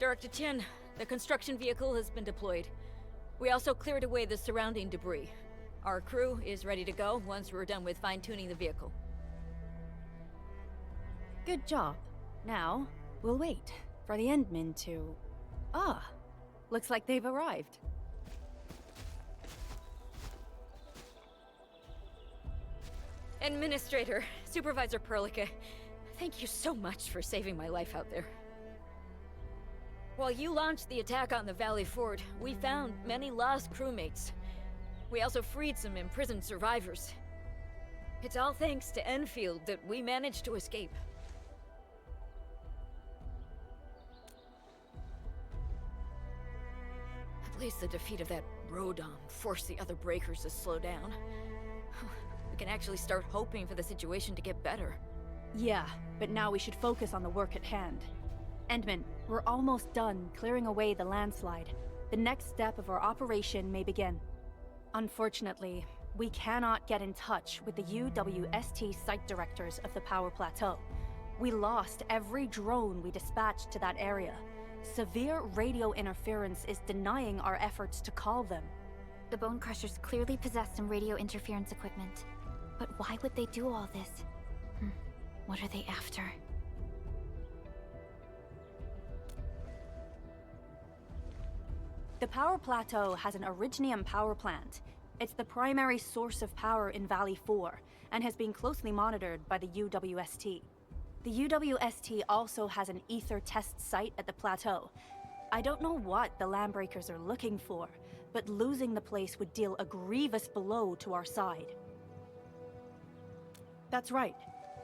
Director Chin, the construction vehicle has been deployed. We also cleared away the surrounding debris. Our crew is ready to go once we're done with fine-tuning the vehicle. Good job. Now, we'll wait for the Endmen to... Ah, looks like they've arrived. Administrator, Supervisor Perlica, thank you so much for saving my life out there. While you launched the attack on the Valley Fort, we found many lost crewmates. We also freed some imprisoned survivors. It's all thanks to Enfield that we managed to escape. At least the defeat of that Rodon forced the other breakers to slow down. We can actually start hoping for the situation to get better. Yeah, but now we should focus on the work at hand. Endman, we're almost done clearing away the landslide. The next step of our operation may begin. Unfortunately, we cannot get in touch with the UWST site directors of the Power Plateau. We lost every drone we dispatched to that area. Severe radio interference is denying our efforts to call them. The Bone Crushers clearly possess some radio interference equipment. But why would they do all this? What are they after? The Power Plateau has an Originium power plant. It's the primary source of power in Valley 4, and has been closely monitored by the UWST. The UWST also has an ether test site at the plateau. I don't know what the Landbreakers are looking for, but losing the place would deal a grievous blow to our side. That's right.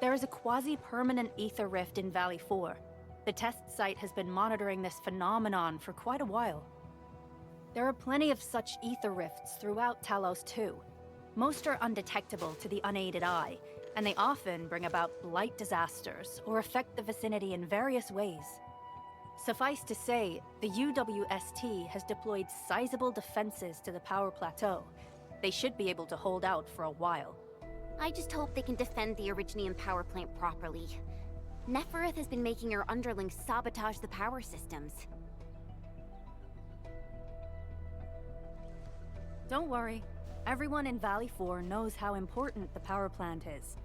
There is a quasi-permanent ether rift in Valley 4. The test site has been monitoring this phenomenon for quite a while. There are plenty of such ether rifts throughout Talos too. Most are undetectable to the unaided eye, and they often bring about blight disasters or affect the vicinity in various ways. Suffice to say, the UWST has deployed sizable defenses to the Power Plateau. They should be able to hold out for a while. I just hope they can defend the Originium power plant properly. Nefereth has been making her underlings sabotage the power systems. Don't worry. Everyone in Valley 4 knows how important the power plant is.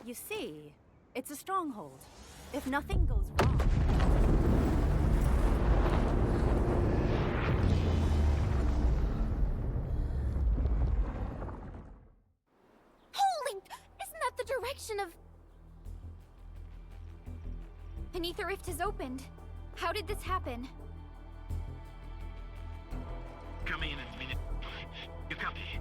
You see, it's a stronghold. If nothing goes wrong... Holy! Isn't that the direction of... An ether rift has opened. How did this happen? Come in a minute. You copy?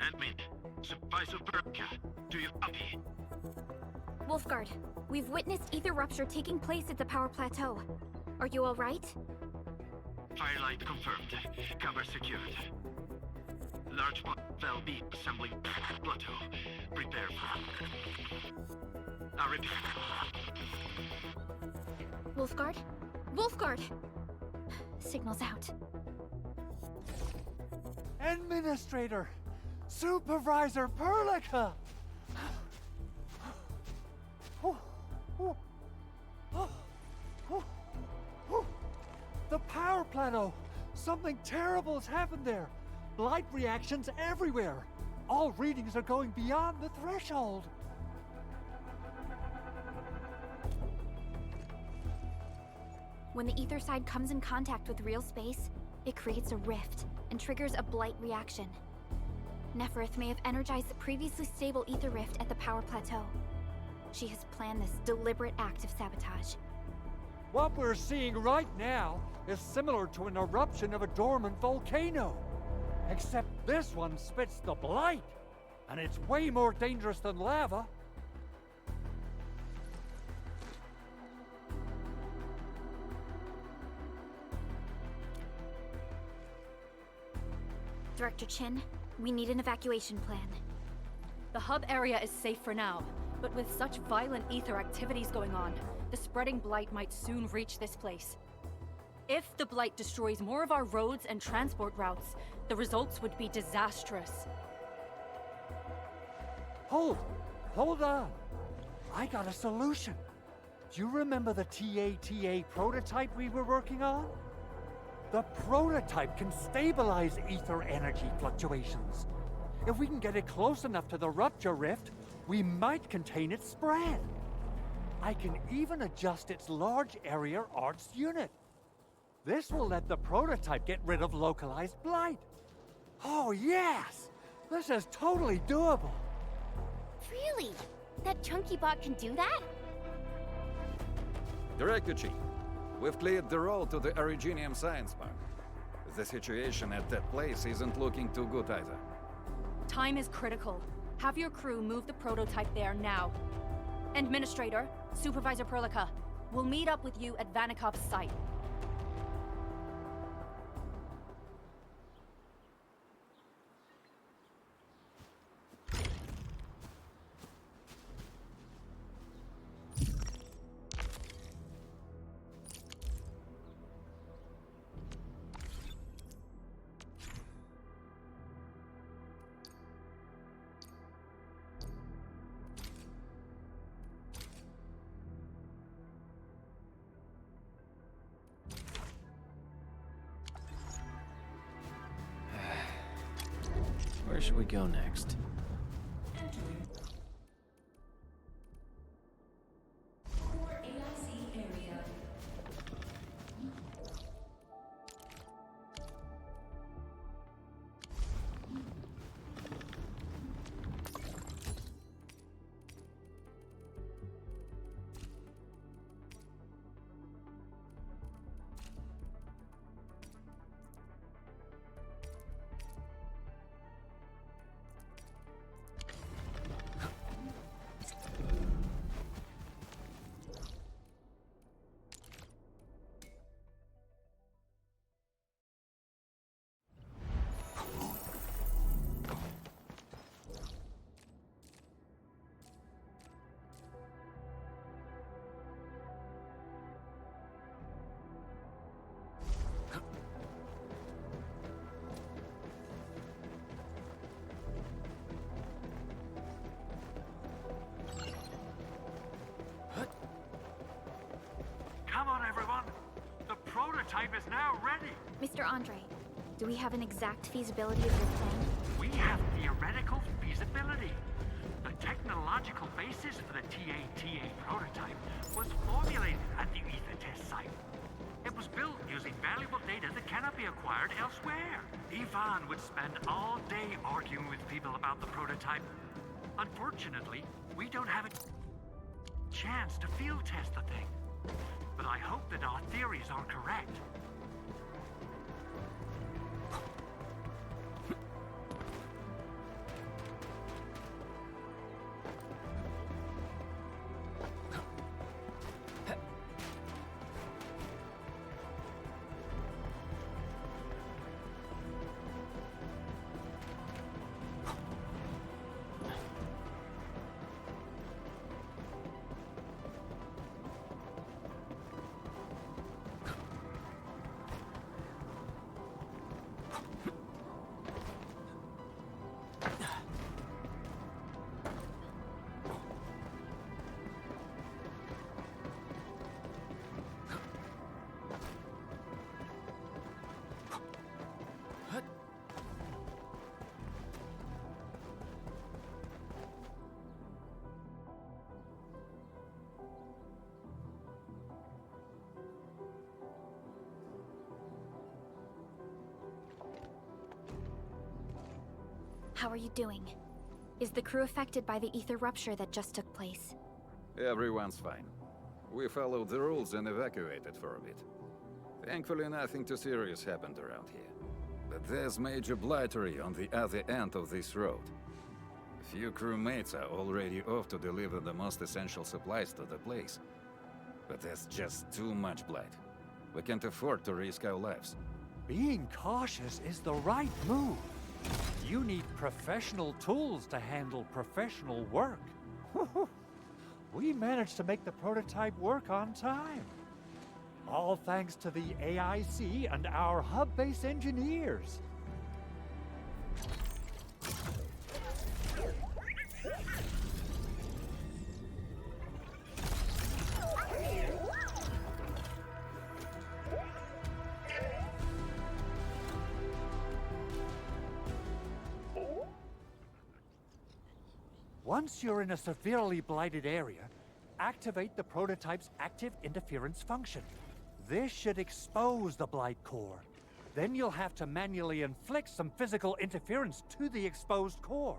Admin, Supervisor Perlica, do you copy? Wolfguard, we've witnessed ether rupture taking place at the Power Plateau. Are you all right? Firelight confirmed. Cover secured. Large Val B assembling plateau. Prepare for... I repeat. Wolfguard? Wolfguard! Signal's out. Administrator! Supervisor Perlica! The power plateau! Something terrible has happened there! Blight reactions everywhere! All readings are going beyond the threshold! When the ether side comes in contact with real space, it creates a rift and triggers a blight reaction. Nefereth may have energized the previously stable ether rift at the power plateau. She has planned this deliberate act of sabotage. What we're seeing right now is similar to an eruption of a dormant volcano. Except this one spits the blight, and it's way more dangerous than lava. Director Chin, we need an evacuation plan. The hub area is safe for now, but with such violent ether activities going on, the spreading blight might soon reach this place. If the Blight destroys more of our roads and transport routes, the results would be disastrous. Hold on. I got a solution. Do you remember the TATA prototype we were working on? The prototype can stabilize ether energy fluctuations. If we can get it close enough to the rupture rift, we might contain its spread. I can even adjust its large area arts unit. This will let the prototype get rid of localized blight. Oh yes! This is totally doable. Really? That chunky bot can do that? Director Chief, we've cleared the road to the Originium-Wissenschaftspark. The situation at that place isn't looking too good either. Time is critical. Have your crew move the prototype there now. Administrator, Supervisor Perlica, we'll meet up with you at Vanikov's site. Where should we go next? Come on, everyone. The prototype is now ready. Mr. Andre, do we have an exact feasibility of your plan? We have theoretical feasibility. The technological basis for the TATA prototype was formulated at the ether test site. It was built using valuable data that cannot be acquired elsewhere. Ivan would spend all day arguing with people about the prototype. Unfortunately, we don't have a chance to field test the thing. But I hope that our theories are correct. How are you doing? Is the crew affected by the ether rupture that just took place? Everyone's fine. We followed the rules and evacuated for a bit. Thankfully, nothing too serious happened around here. But there's major blightery on the other end of this road. A few crewmates are already off to deliver the most essential supplies to the place. But there's just too much blight. We can't afford to risk our lives. Being cautious is the right move. You need professional tools to handle professional work. We managed to make the prototype work on time. All thanks to the AIC and our hub-base engineers. Once you're in a severely blighted area, activate the prototype's active interference function. This should expose the blight core. Then you'll have to manually inflict some physical interference to the exposed core.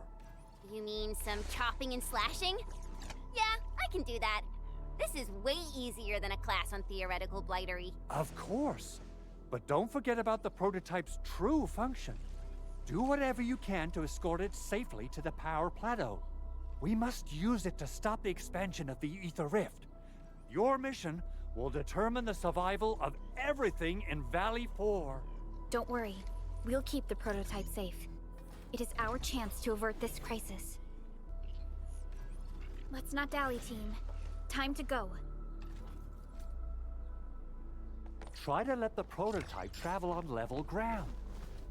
You mean some chopping and slashing? Yeah, I can do that. This is way easier than a class on theoretical blightery. Of course. But don't forget about the prototype's true function. Do whatever you can to escort it safely to the power plateau. We must use it to stop the expansion of the Ether Rift. Your mission will determine the survival of everything in Valley 4. Don't worry. We'll keep the prototype safe. It is our chance to avert this crisis. Let's not dally, team. Time to go. Try to let the prototype travel on level ground.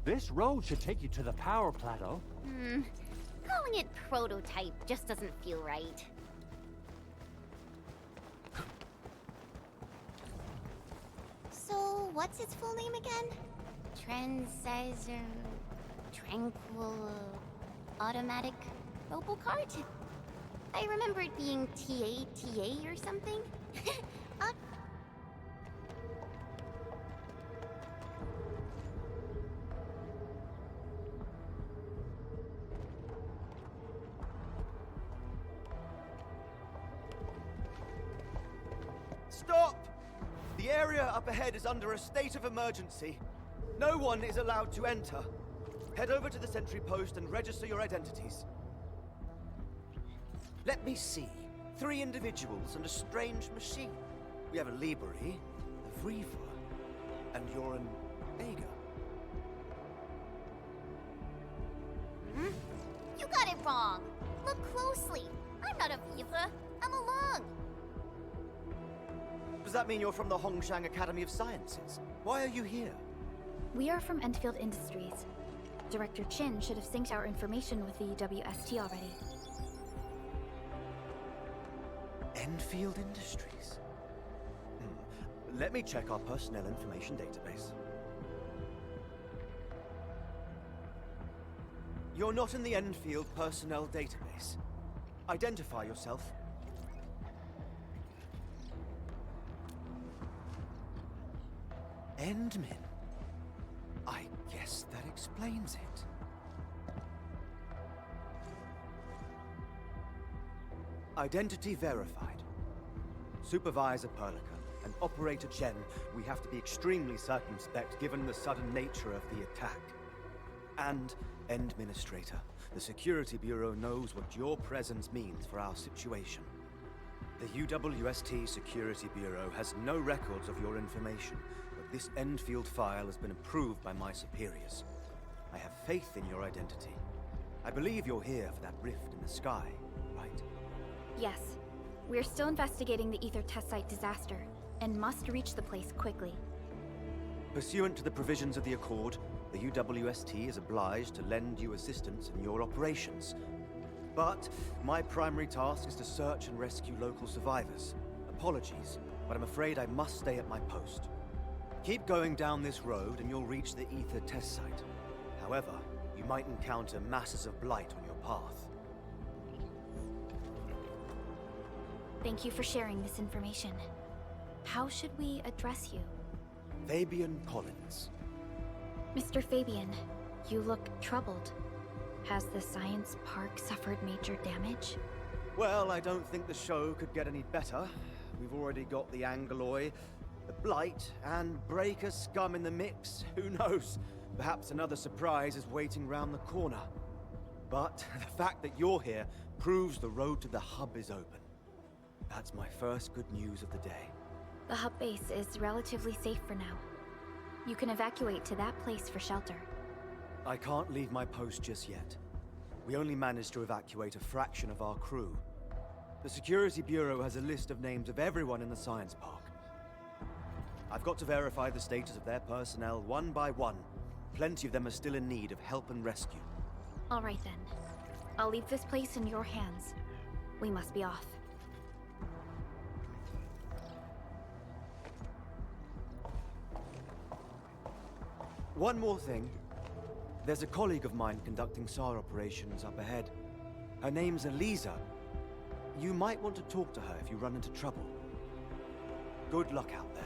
This road should take you to the power plateau. Calling it prototype just doesn't feel right. So, what's its full name again? Tranquil Automatic Robocart? I remember it being TATA or something. Stop! The area up ahead is under a state of emergency. No one is allowed to enter. Head over to the sentry post and register your identities. Let me see. 3 individuals and a strange machine. We have a Liberi, a Vriever, and you're an Aga. You got it wrong. Look closely. I'm not a Viva. I'm a Lung. Does that mean you're from the Hongshang Academy of Sciences? Why are you here? We are from Endfield Industries. Director Chin should have synced our information with the WST already. Endfield Industries? Let me check our personnel information database. You're not in the Endfield personnel database. Identify yourself. Endmin. I guess that explains it. Identity verified. Supervisor Perlica and Operator Chen, we have to be extremely circumspect given the sudden nature of the attack. And Administrator, the Security Bureau knows what your presence means for our situation. The UWST Security Bureau has no records of your information, but this Endfield file has been approved by my superiors. I have faith in your identity. I believe you're here for that rift in the sky, right? Yes. We're still investigating the Ether test site disaster, and must reach the place quickly. Pursuant to the provisions of the Accord, the UWST is obliged to lend you assistance in your operations. But my primary task is to search and rescue local survivors. Apologies, but I'm afraid I must stay at my post. Keep going down this road and you'll reach the Ether test site. However, you might encounter masses of blight on your path. Thank you for sharing this information. How should we address you? Fabian Collins. Mr. Fabian, you look troubled. Has the science park suffered major damage? Well, I don't think the show could get any better. We've already got the Angeloy, the Blight, and Breaker scum in the mix. Who knows? Perhaps another surprise is waiting round the corner. But the fact that you're here proves the road to the hub is open. That's my first good news of the day. The hub base is relatively safe for now. You can evacuate to that place for shelter. I can't leave my post just yet. We only managed to evacuate a fraction of our crew. The Security Bureau has a list of names of everyone in the science park. I've got to verify the status of their personnel one by one. Plenty of them are still in need of help and rescue. All right then. I'll leave this place in your hands. We must be off. One more thing. There's a colleague of mine conducting SAR operations up ahead. Her name's Eliza. You might want to talk to her if you run into trouble. Good luck out there.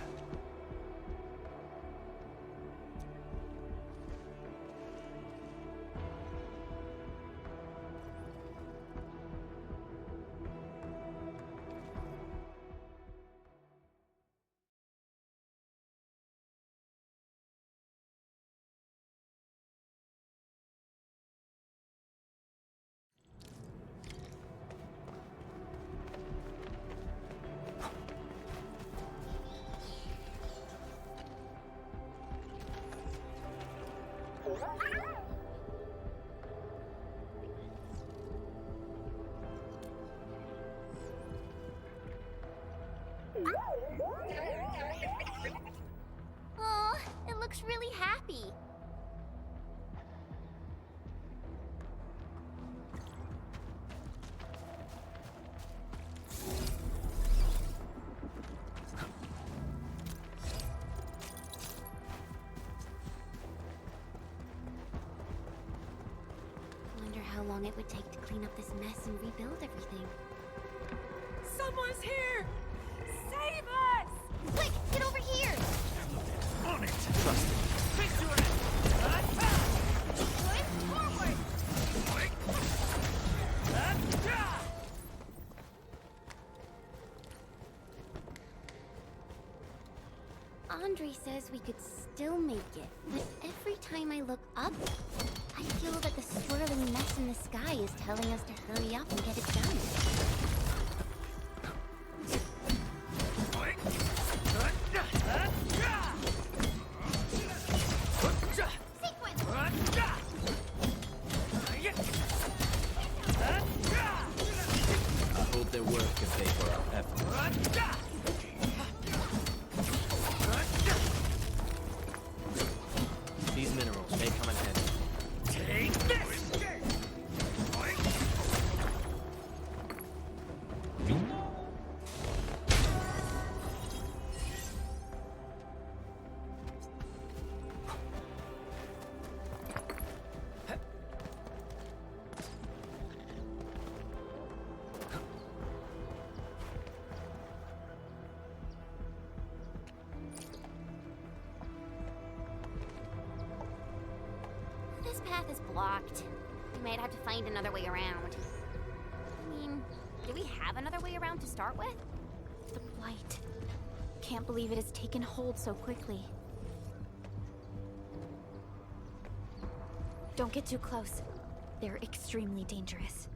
Aw, it looks really happy. Wonder how long it would take to clean up this mess and rebuild everything. Someone's here! Save us! Quick, get over here! On it! Trust me. Picture it! Push forward! Andre says we could still make it, but every time I look up, I feel that the swirling mess in the sky is telling us to hurry up and get it done. I hope their work can pay for our effort. These minerals may come in handy. Take this! This path is blocked. We might have to find another way around. I mean, do we have another way around to start with? The blight. Can't believe it has taken hold so quickly. Don't get too close. They're extremely dangerous.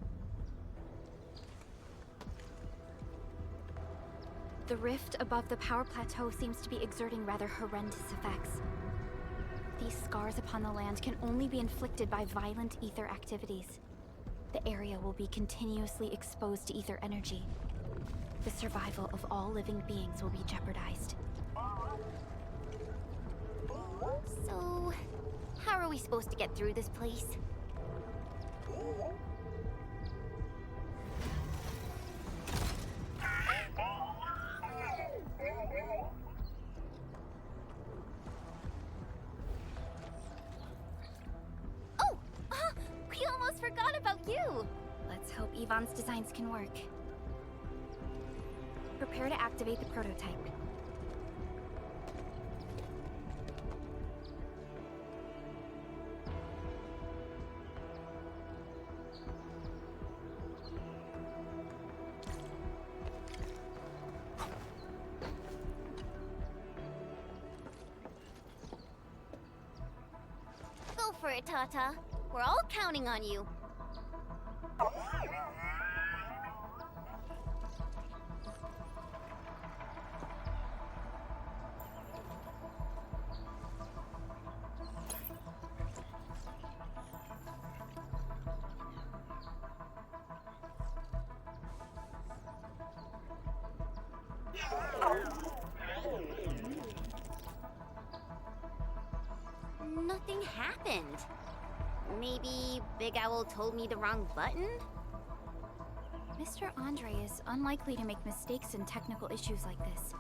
The rift above the power plateau seems to be exerting rather horrendous effects. These scars upon the land can only be inflicted by violent ether activities. The area will be continuously exposed to ether energy. The survival of all living beings will be jeopardized. So, how are we supposed to get through this place? Oh! We almost forgot about you! Let's hope Yvonne's designs can work. Prepare to activate the prototype. Go for it, Tata. We're all counting on you. nothing happened. Maybe Big Owl told me the wrong button? Mr. Andre is unlikely to make mistakes in technical issues like this.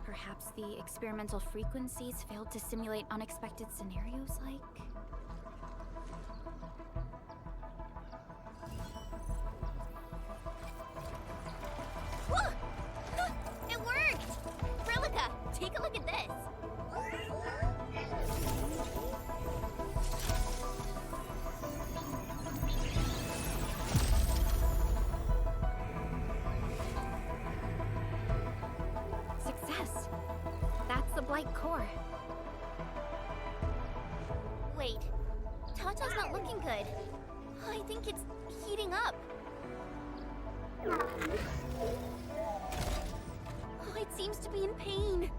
Perhaps the experimental frequencies failed to simulate unexpected scenarios like... Whoa! It worked! Prilica, take a look at this! Success! That's the Blight core. Wait, Tata's not looking good. I think it's heating up. Oh, it seems to be in pain.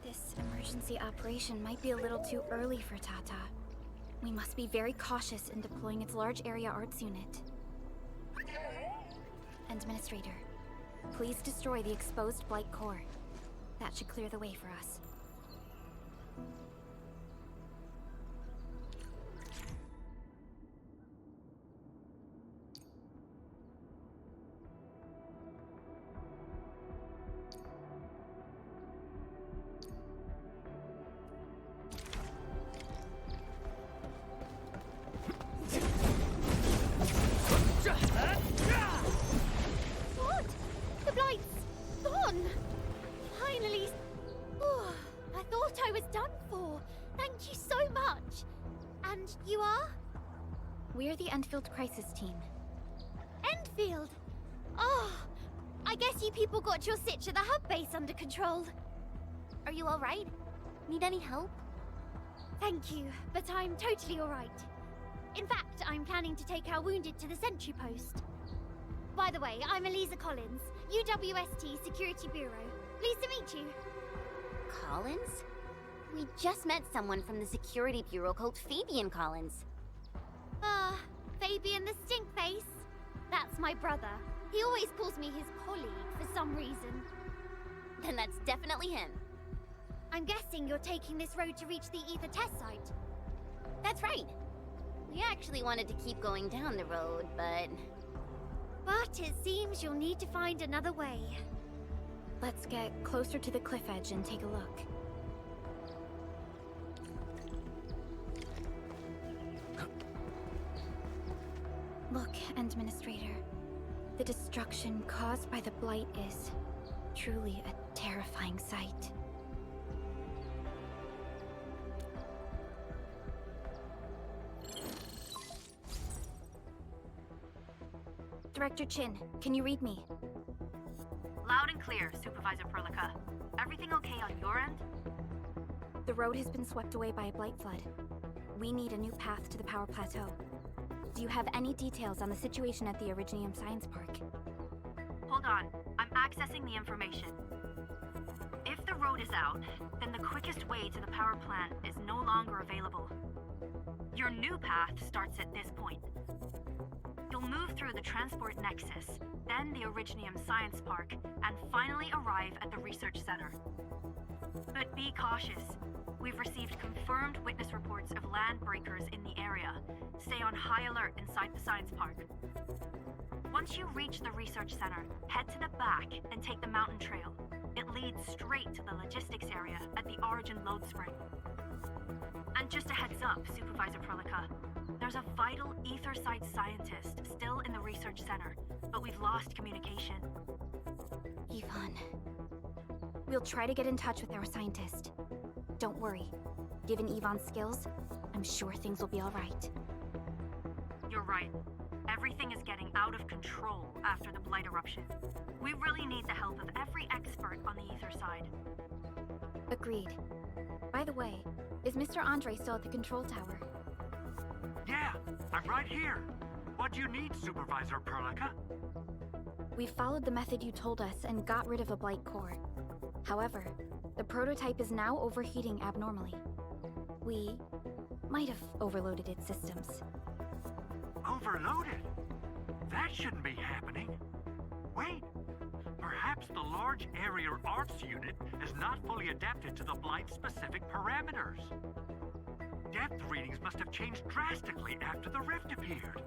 This emergency operation might be a little too early for Tata. We must be very cautious in deploying its large area arts unit. Administrator, please destroy the exposed Blight core. That should clear the way for us. What? The Blight's gone! Finally! Oh, I thought I was done for. Thank you so much. And you are? We're the Endfield crisis team. Endfield! Oh, I guess you people got your sitch at the hub base under control. Are you alright? Need any help? Thank you, but I'm totally alright. In fact, I'm planning to take our wounded to the sentry post. By the way, I'm Eliza Collins, UWST Security Bureau. Pleased to meet you. Collins? We just met someone from the Security Bureau called Fabian Collins. Fabian the Stinkface? That's my brother. He always calls me his colleague for some reason. Then that's definitely him. I'm guessing you're taking this road to reach the Ether test site. That's right. We actually wanted to keep going down the road, but it seems you'll need to find another way. Let's get closer to the cliff edge and take a look. Look, Administrator. The destruction caused by the Blight is truly a terrifying sight. Director Chin, can you read me? Loud and clear, Supervisor Perlica. Everything okay on your end? The road has been swept away by a Blight flood. We need a new path to the power plateau. Do you have any details on the situation at the Originium-Wissenschaftspark? Hold on, I'm accessing the information. If the road is out, then the quickest way to the power plant is no longer available. Your new path starts at this point. You'll move through the transport nexus, then the Originium-Wissenschaftspark, and finally arrive at the research center. But be cautious. We've received confirmed witness reports of land breakers in the area. Stay on high alert inside the science park. Once you reach the research center, head to the back and take the mountain trail. It leads straight to the logistics area at the Origin load spring. And just a heads up, Supervisor Perlica. There's a vital ether side scientist still in the research center, but we've lost communication. Yvonne. We'll try to get in touch with our scientist. Don't worry. Given Yvonne's skills, I'm sure things will be all right. You're right. Everything is getting out of control after the Blight eruption. We really need the help of every expert on the ether side. Agreed. By the way, is Mr. Andre still at the control tower? Yeah, I'm right here. What do you need, Supervisor Perlica? We followed the method you told us and got rid of a Blight core. However, the prototype is now overheating abnormally. We might have overloaded its systems. Overloaded? That shouldn't be happening. Wait, perhaps the large area arts unit is not fully adapted to the Blight-specific parameters. Depth readings must have changed drastically after the rift appeared.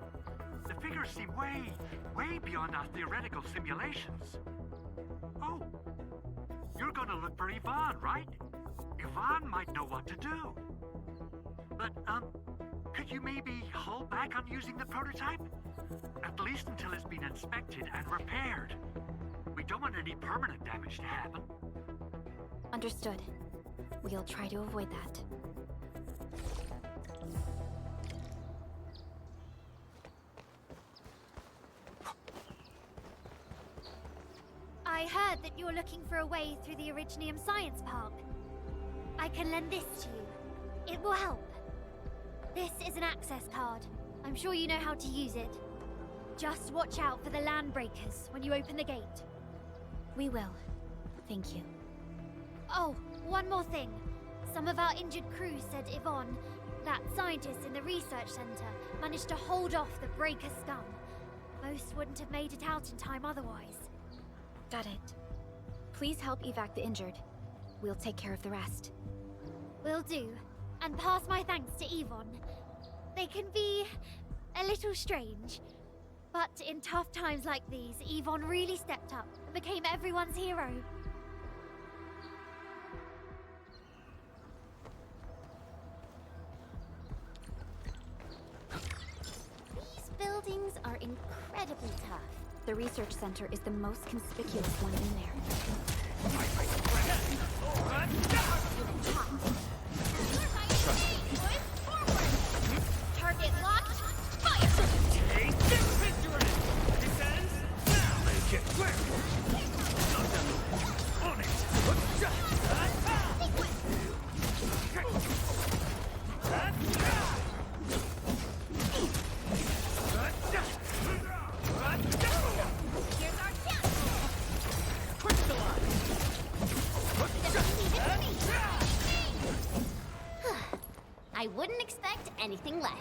The figures seem way beyond our theoretical simulations. Oh, you're gonna look for Yvonne, right? Yvonne might know what to do. But, could you maybe hold back on using the prototype? At least until it's been inspected and repaired. We don't want any permanent damage to happen. Understood. We'll try to avoid that. I heard that you're looking for a way through the Originium-Wissenschaftspark. I can lend this to you. It will help. This is an access card. I'm sure you know how to use it. Just watch out for the land breakers when you open the gate. We will. Thank you. Oh, one more thing. Some of our injured crew said Yvonne, that scientist in the research center, managed to hold off the breaker scum. Most wouldn't have made it out in time otherwise. Got it. Please help evac the injured. We'll take care of the rest. Will do. And pass my thanks to Yvonne. They can be a little strange. But in tough times like these, Yvonne really stepped up and became everyone's hero. These buildings are incredibly tough. The research center is the most conspicuous one in there. Target locked. Fire! Take this victory! This ends now! Make it quick! On it! Here's our chance! I wouldn't expect anything less.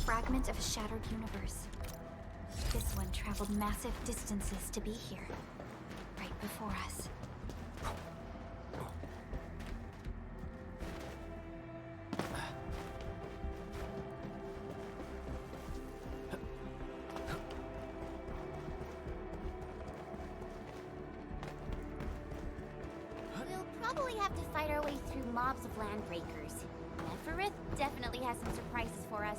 Fragment of a shattered universe. This one traveled massive distances to be here, right before us. We'll probably have to fight our way through mobs of land breakers. Neferith definitely has some surprises for us.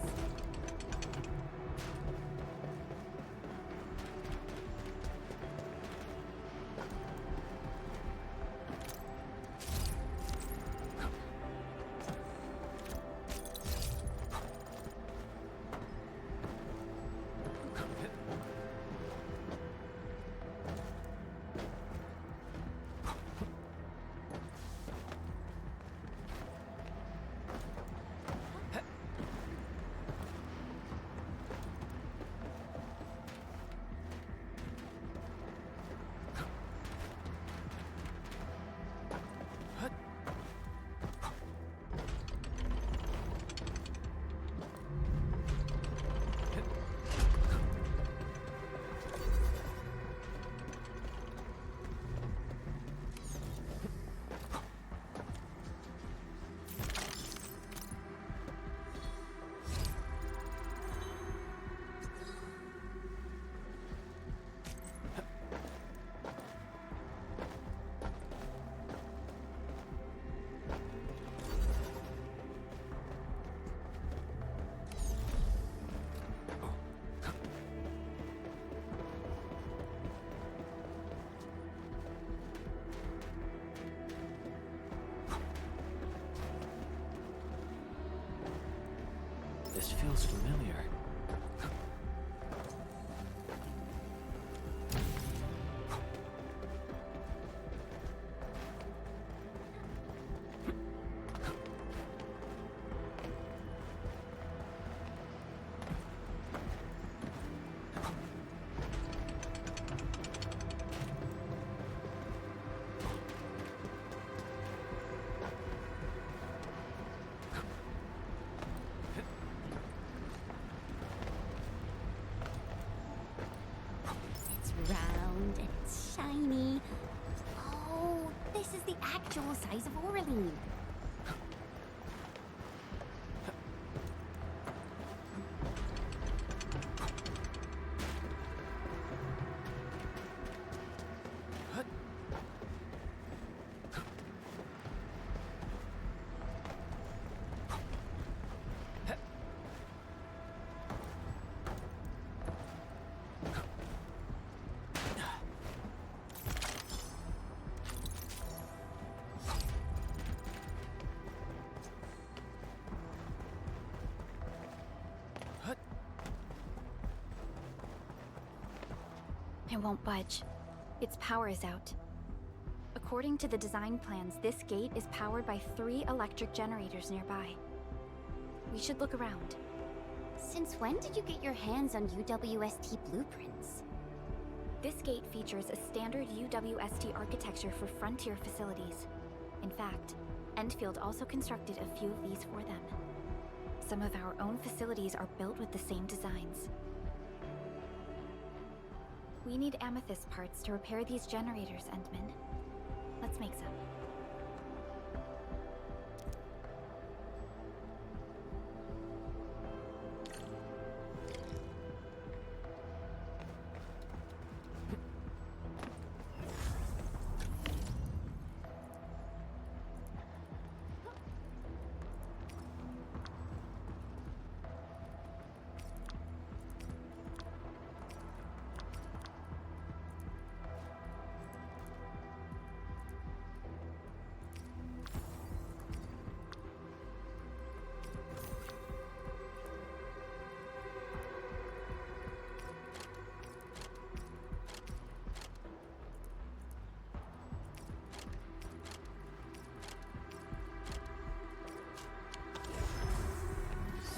This feels familiar. shiny. Oh, this is the actual size of Oraline. It won't budge. Its power is out. According to the design plans, this gate is powered by 3 electric generators nearby. We should look around. Since when did you get your hands on UWST blueprints? This gate features a standard UWST architecture for frontier facilities. In fact, Endfield also constructed a few of these for them. Some of our own facilities are built with the same designs. We need amethyst parts to repair these generators, Endman. Let's make some.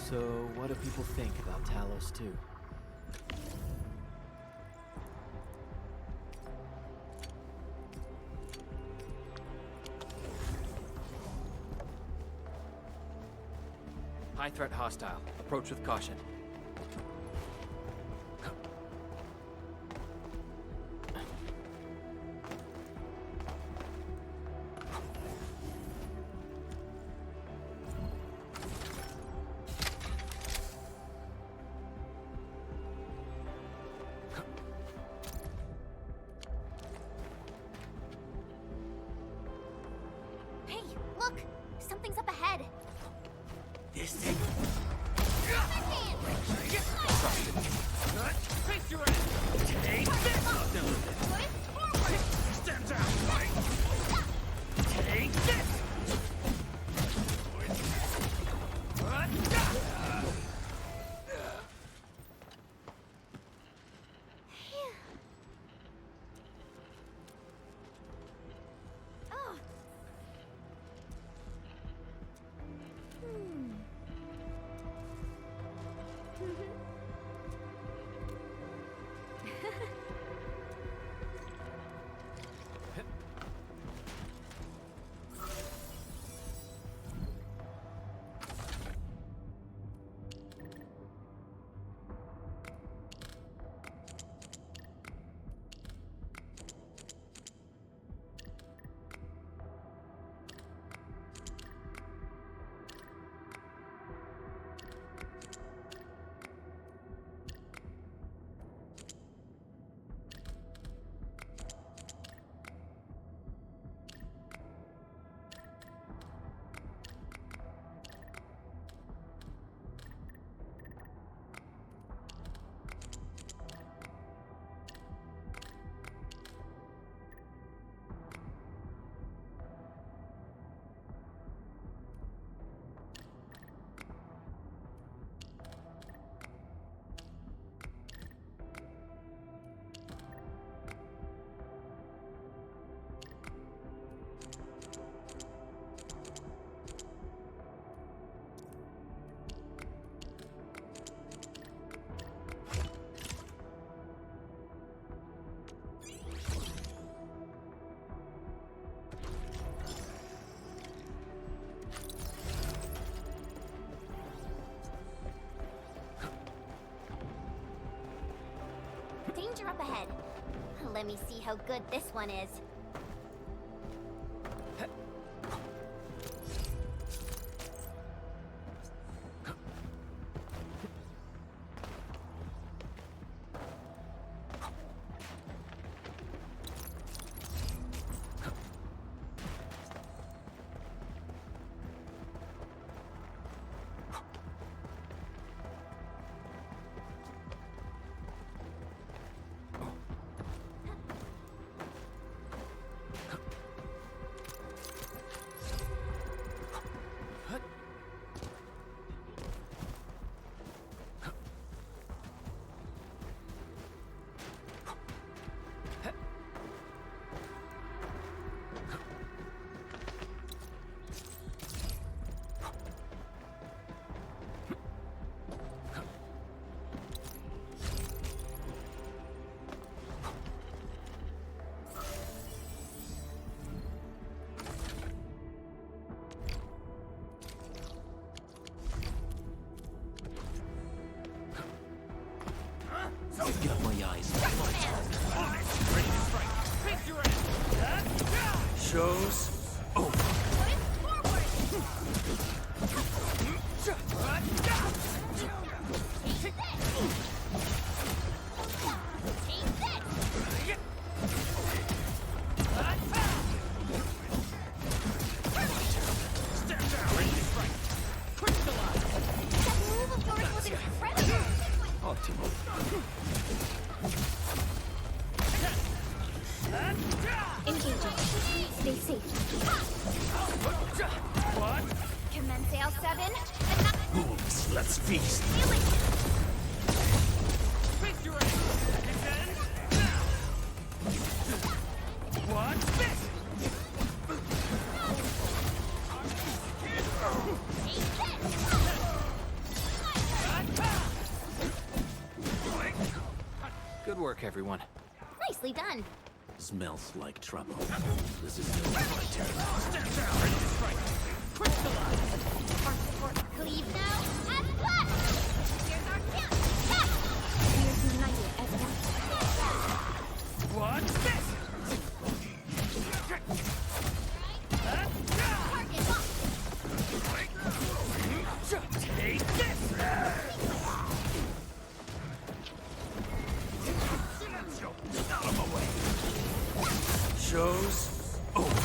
So, what do people think about Talos 2? High threat hostile. Approach with caution. Hey, look! Something's up ahead. This thing. Face your ass! Take this! Stand down! Take this! Danger up ahead. Let me see how good this one is. Get up my eyes. Shows over. Stay safe. What? Commence L7. Wolves, let's feast. What? Good work, everyone. Nicely done. Smells like trouble. This is no fighter. Our support cleave now. As what? Here's our count. We're united as one. What? Target locked. Take this! Out of my way. Shows over.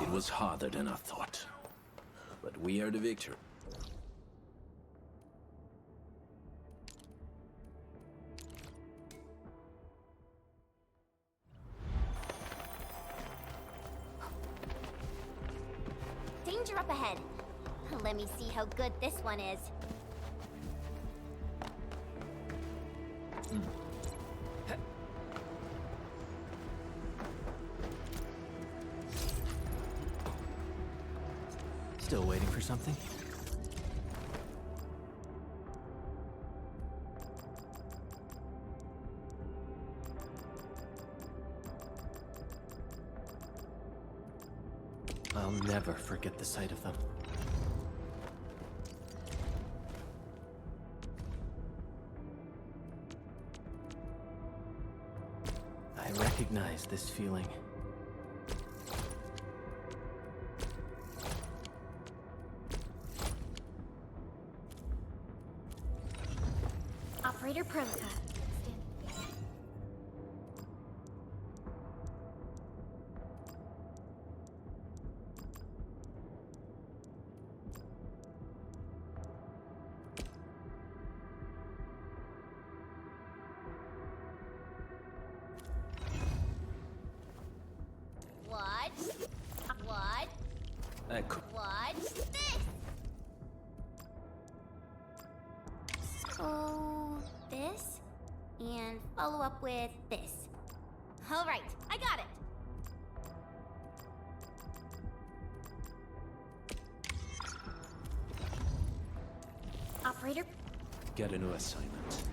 It was harder than I thought. But we are the victor. Danger up ahead. Let me see how good this one is. Still waiting for something? I'll never forget the sight of them. I recognize this feeling. Operator Perlica. Watch this! So, this, and follow up with this. All right, I got it. Operator, Get a new assignment.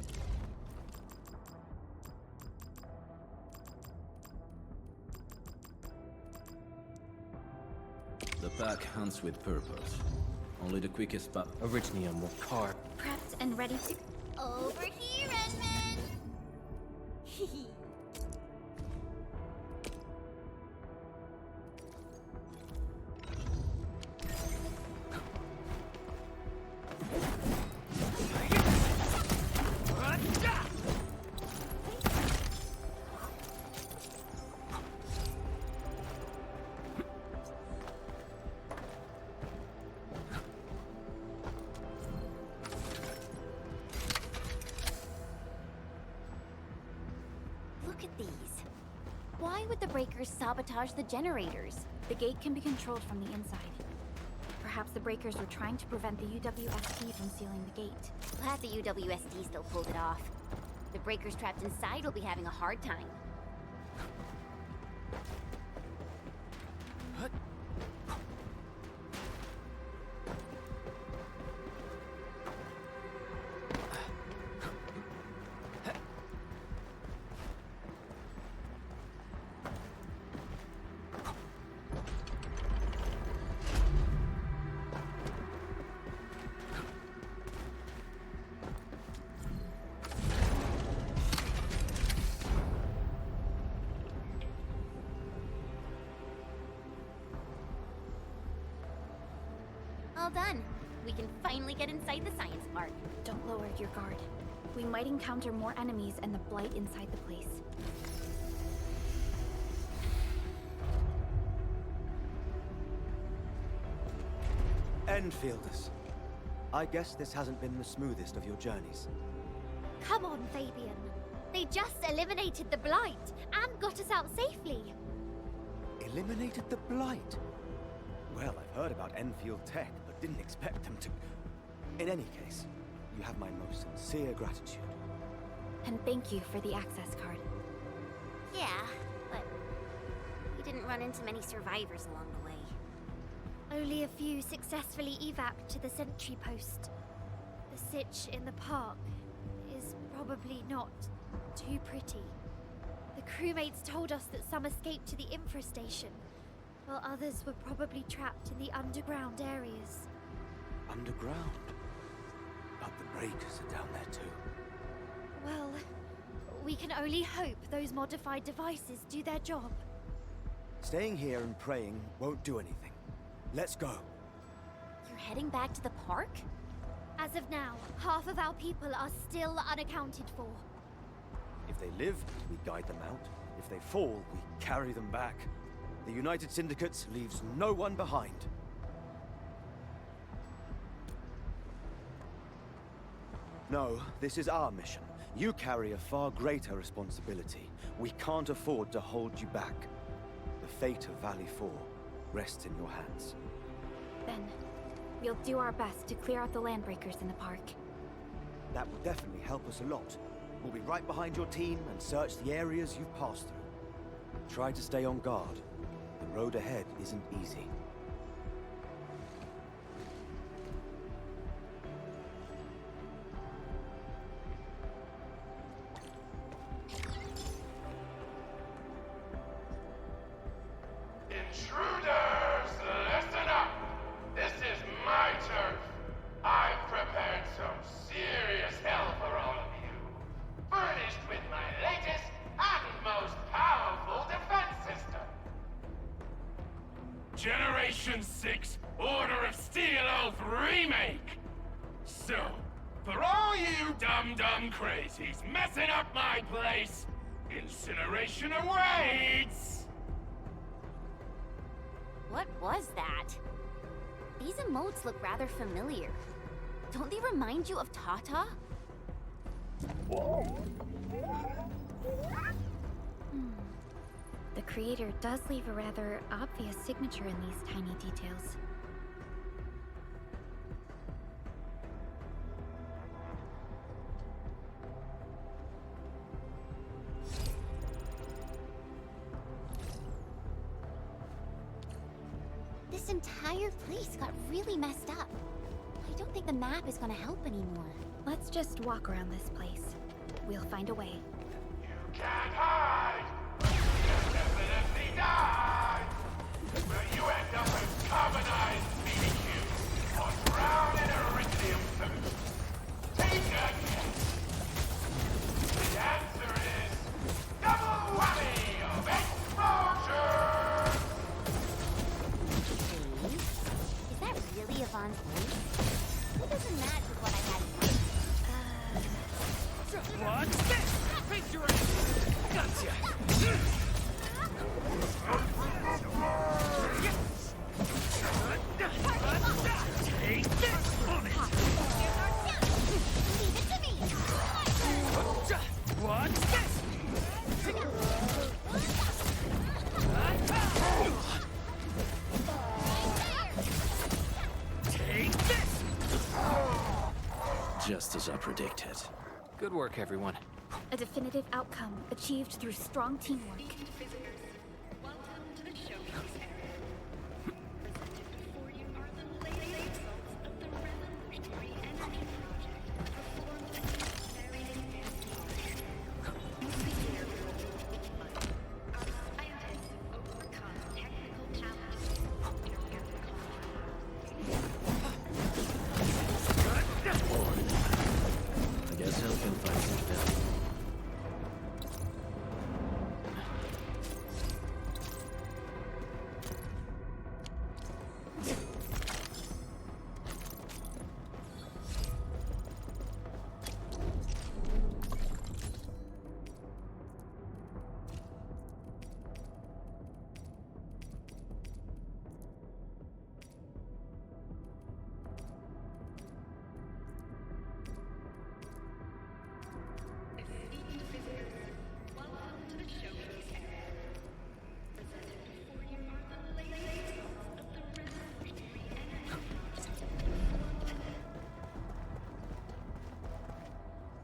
The pack hunts with purpose. Only the quickest but Originium will carve. prepped and ready to... over here, Edmund! Look at these. Why would the breakers sabotage the generators? The gate can be controlled from the inside. Perhaps the breakers were trying to prevent the UWST from sealing the gate. Glad the UWSD still pulled it off. The breakers trapped inside will be having a hard time. All done. We can finally get inside the science park. Don't lower your guard. We might encounter more enemies and the blight inside the place. Enfielders. I guess this hasn't been the smoothest of your journeys. Come on, Fabian. They just eliminated the blight and got us out safely. Eliminated the blight? Well, I've heard about Enfield tech, but didn't expect them to... In any case, you have my most sincere gratitude. And thank you for the access card. Yeah, but we didn't run into many survivors along the way. Only a few successfully evac to the sentry post. The sitch in the park is probably not too pretty. The crewmates told us that some escaped to the infrastation, while others were probably trapped in the underground areas. Underground? But the breakers are down there too. Well, we can only hope those modified devices do their job. Staying here and praying won't do anything. Let's go. You're heading back to the park? As of now, half of our people are still unaccounted for. If they live, we guide them out. If they fall, we carry them back. The United Syndicates leaves no one behind. No, this is our mission. You carry a far greater responsibility. We can't afford to hold you back. The fate of Valley 4 rests in your hands. Then, we'll do our best to clear out the landbreakers in the park. That would definitely help us a lot. We'll be right behind your team and search the areas you've passed through. Try to stay on guard. The road ahead isn't easy. Intruders, listen up! This is my turf. I've prepared some serious hell for all of you. Furnished with my latest and most powerful defense system. Generation 6 Order of Steel Oath Remake! So, For all you dumb crazies messing up my place, incineration awaits! What was that? These emotes look rather familiar. Don't they remind you of Tata? The creator does leave a rather obvious signature in these tiny details. This entire place got really messed up. I don't think the map is gonna help anymore. Let's just walk around this place. We'll find a way. You can't hide! You'll definitely die! Where you end up as carbonized BBQ or drown in Originium solution. Take a guess! The answer is double whammy of exposure! Is that really Yvonne's voice? It doesn't match with what I had in mind. What's this? Face your gotcha! Take this on it! Leave it to me! What's this? Take this! Just as I predicted. Good work, everyone. A definitive outcome achieved through strong teamwork. I guess Hell can find some value.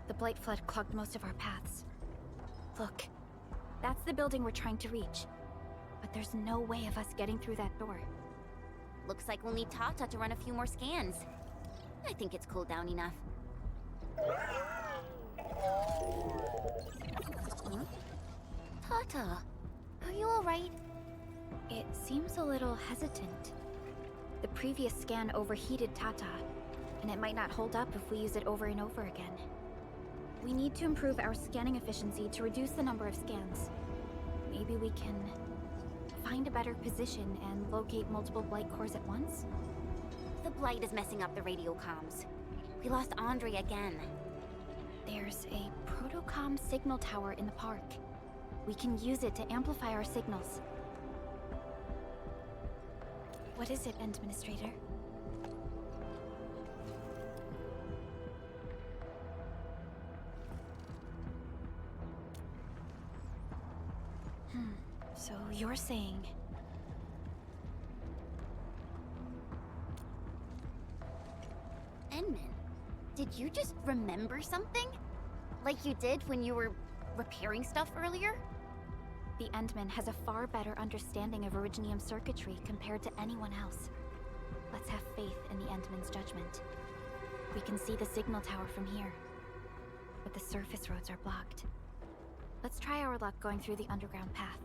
The Blight Flood clogged most of our paths. Look, that's the building we're trying to reach. But there's no way of us getting through that door. Looks like we'll need Tata to run a few more scans. I think it's cooled down enough. Huh? Tata, are you alright? It seems a little hesitant. The previous scan overheated Tata, and it might not hold up if we use it over and over again. We need to improve our scanning efficiency to reduce the number of scans. Maybe we can find a better position and locate multiple Blight cores at once? The Blight is messing up the radio comms. We lost Andre again. There's a protocom signal tower in the park. We can use it to amplify our signals. What is it, Administrator? So you're saying... Enman, did you just remember something? Like you did when you were repairing stuff earlier? The Endman has a far better understanding of Originium circuitry compared to anyone else. Let's have faith in the Endman's judgment. We can see the signal tower from here, but the surface roads are blocked. Let's try our luck going through the underground path.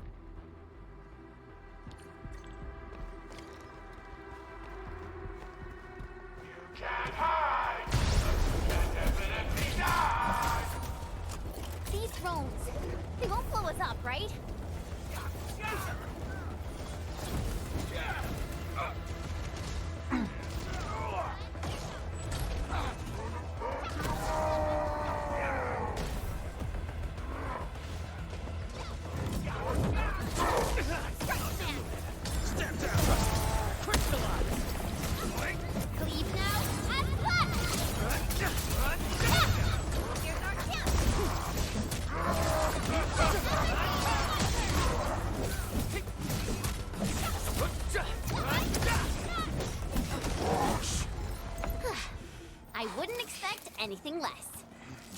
You can't hide! You can definitely die! These drones, they won't blow us up, right?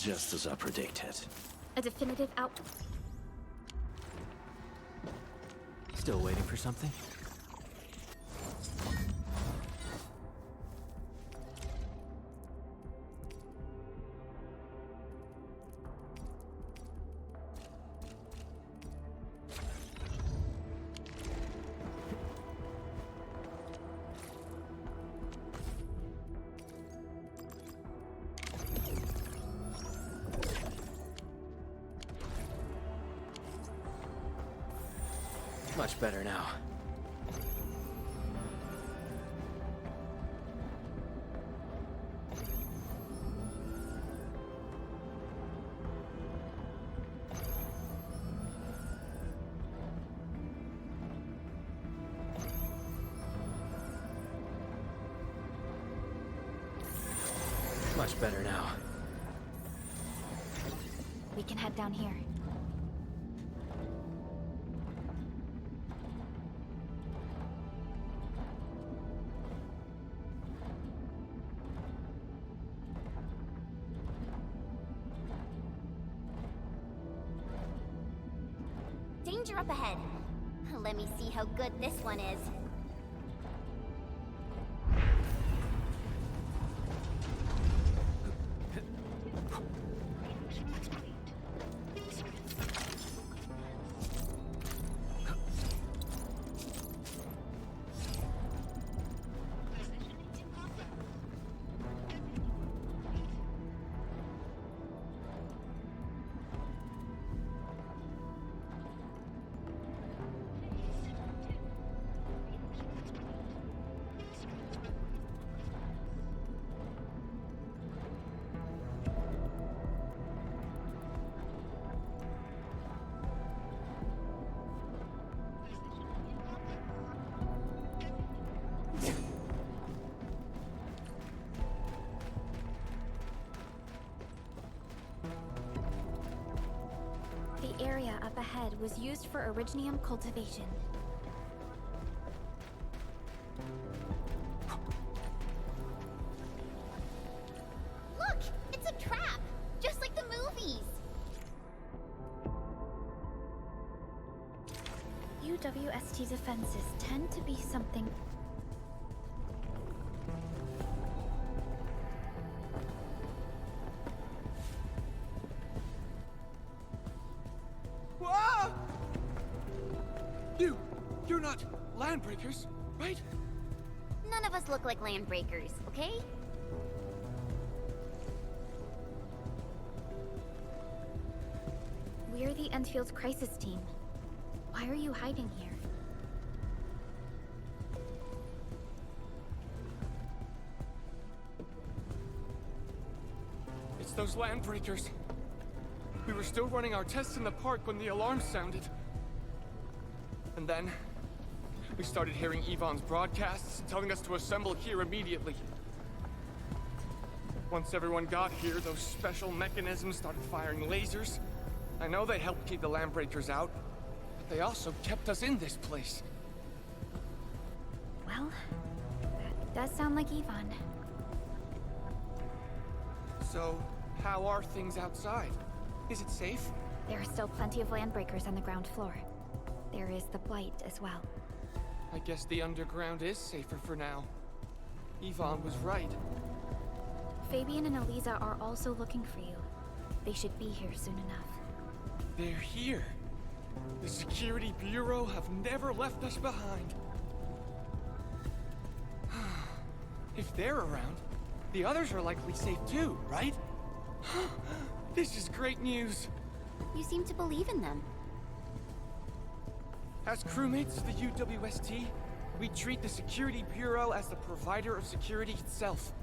Just as I predicted. A definitive out... Still waiting for something? Much better now. Much better now. We can head down here. Danger up ahead. Let me see how good this one is. The area up ahead was used for Originium cultivation. Look! It's a trap! Just like the movies! UWST defenses tend to be something... You're not landbreakers, right? None of us look like landbreakers, okay? We're the Endfield crisis team. Why are you hiding here? It's those landbreakers. We were still running our tests in the park when the alarm sounded. And then, we started hearing Yvonne's broadcasts telling us to assemble here immediately. Once everyone got here, those special mechanisms started firing lasers. I know they helped keep the landbreakers out, but they also kept us in this place. Well, that does sound like Yvonne. So, how are things outside? Is it safe? There are still plenty of landbreakers on the ground floor. There is the Blight as well. I guess the underground is safer for now. Yvonne was right. Fabian and Eliza are also looking for you. They should be here soon enough. They're here. The Security Bureau have never left us behind. If they're around, the others are likely safe too, right? This is great news. You seem to believe in them. As crewmates of the UWST, we treat the Security Bureau as the provider of security itself.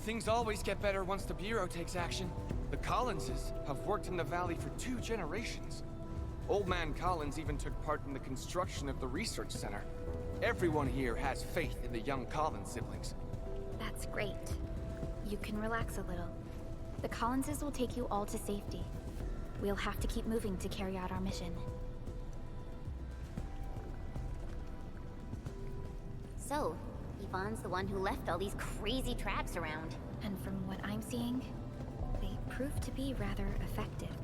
Things always get better once the Bureau takes action. The Collinses have worked in the Valley for 2 generations. Old Man Collins even took part in the construction of the research center. Everyone here has faith in the young Collins siblings. That's great. You can relax a little. The Collinses will take you all to safety. We'll have to keep moving to carry out our mission. So, Yvonne's the one who left all these crazy traps around. And from what I'm seeing, they proved to be rather effective.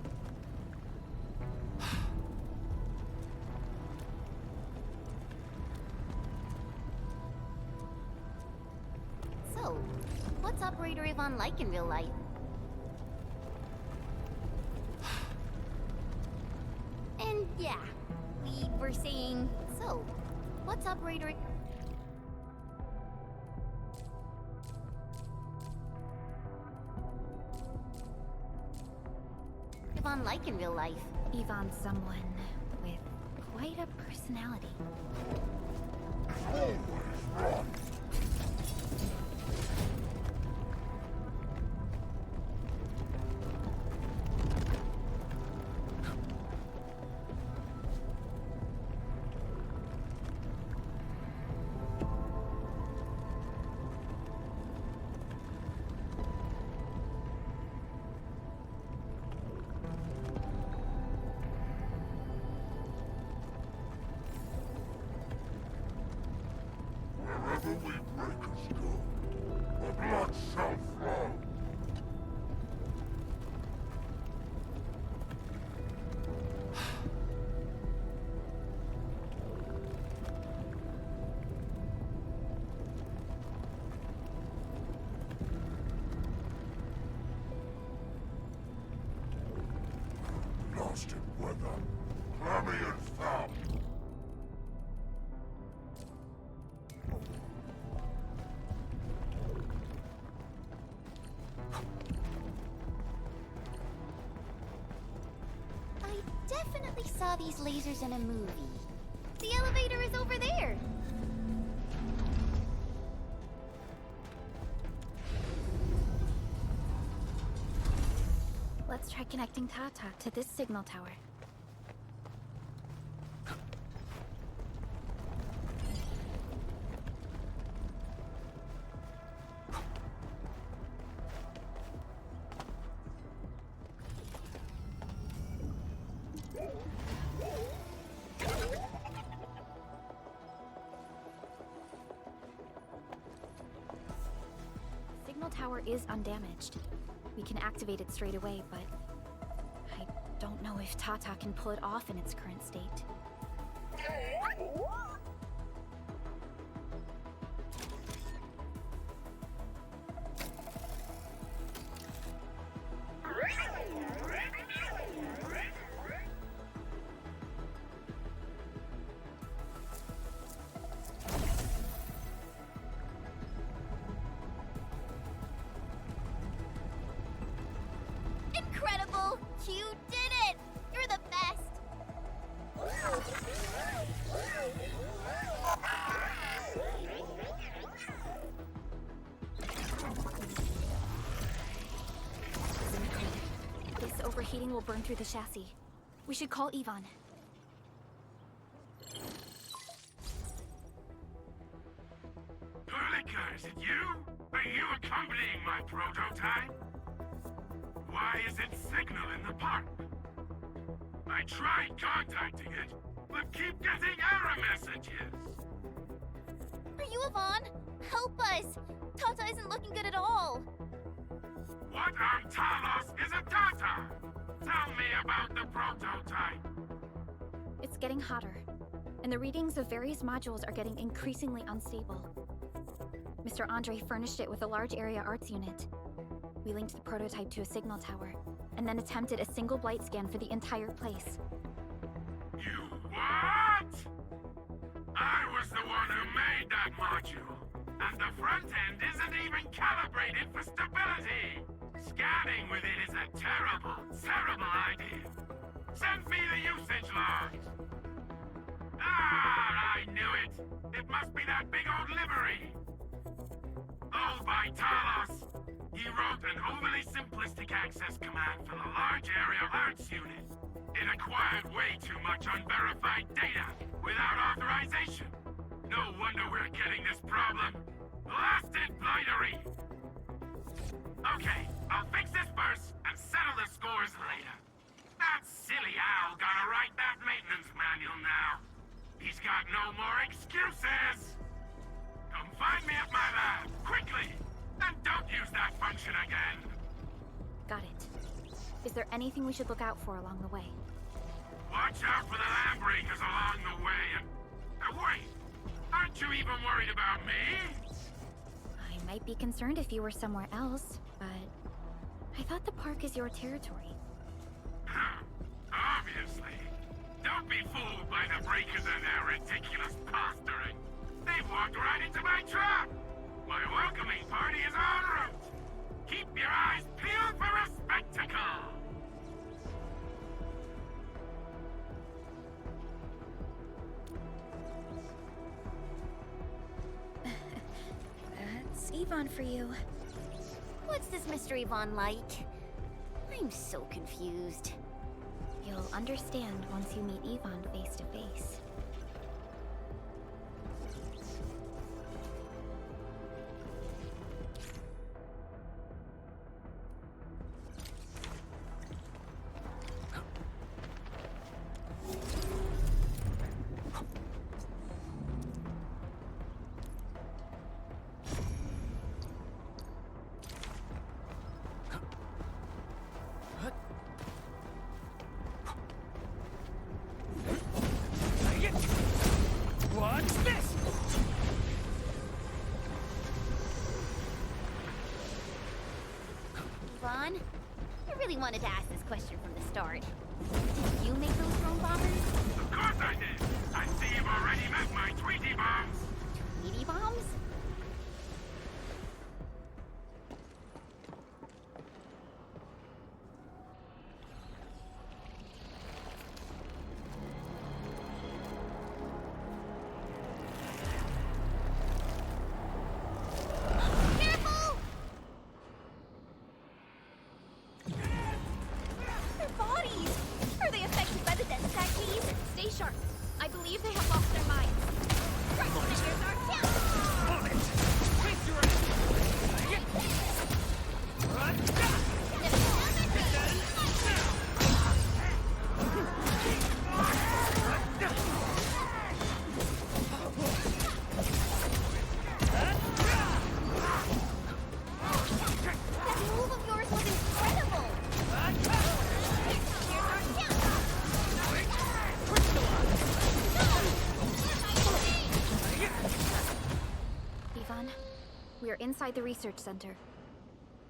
So, what's Operator Yvonne like in real life? And yeah, we were saying, so, what's Operator... Yvonne like in real life? Yvonne's someone with quite a personality. Wherever we breakers go, the blood shall flow. Lost in weather, clammy and foul. I definitely saw these lasers in a movie. The elevator is over there. Let's try connecting Tata to this signal tower. Signal tower is undamaged. We can activate it straight away, but I don't know if Tata can pull it off in its current state. Incredible! You did it! You're the best! This overheating will burn through the chassis. We should call Yvonne. Perlica, is it you? Are you accompanying my prototype? Why is it signal in the park? I tried contacting it, but keep getting error messages. Are you Yvonne? Help us! Tata isn't looking good at all. What on Talos is a data? Tell me about the prototype. It's getting hotter, and the readings of various modules are getting increasingly unstable. Mr. Andre furnished it with a large area arts unit. We linked the prototype to a signal tower, and then attempted a single blight scan for the entire place. You what? I was the one who made that module, and the front end isn't even calibrated for stability. Scanning with it is a terrible, terrible idea. Send me the usage logs. Ah, I knew it. It must be that big old livery. Oh, by Talos. He wrote an overly simplistic access command for the large area arts unit. It acquired way too much unverified data without authorization. No wonder we're getting this problem. Blasted blightery! Okay, I'll fix this first and settle the scores later. That silly owl gotta write that maintenance manual now. He's got no more excuses! Come find me at my lab, quickly! And don't use that function again! Got it. Is there anything we should look out for along the way? Watch out for the land breakers along the way. Wait! Aren't you even worried about me? I might be concerned if you were somewhere else, but I thought the park is your territory. Obviously. Don't be fooled by the breakers and their ridiculous posturing. They walked right into my trap. My welcoming party is en route. Keep your eyes peeled for a spectacle. That's Yvonne for you. What's this Mr. Yvonne like? I'm so confused. You'll understand once you meet Yvonne face to face. What's this? Yvonne, I really wanted to ask this question from the start. Did you make those drone bombers? Of course I did. I see you've already met my Tweety bombs. Tweety bombs? We're inside the research center.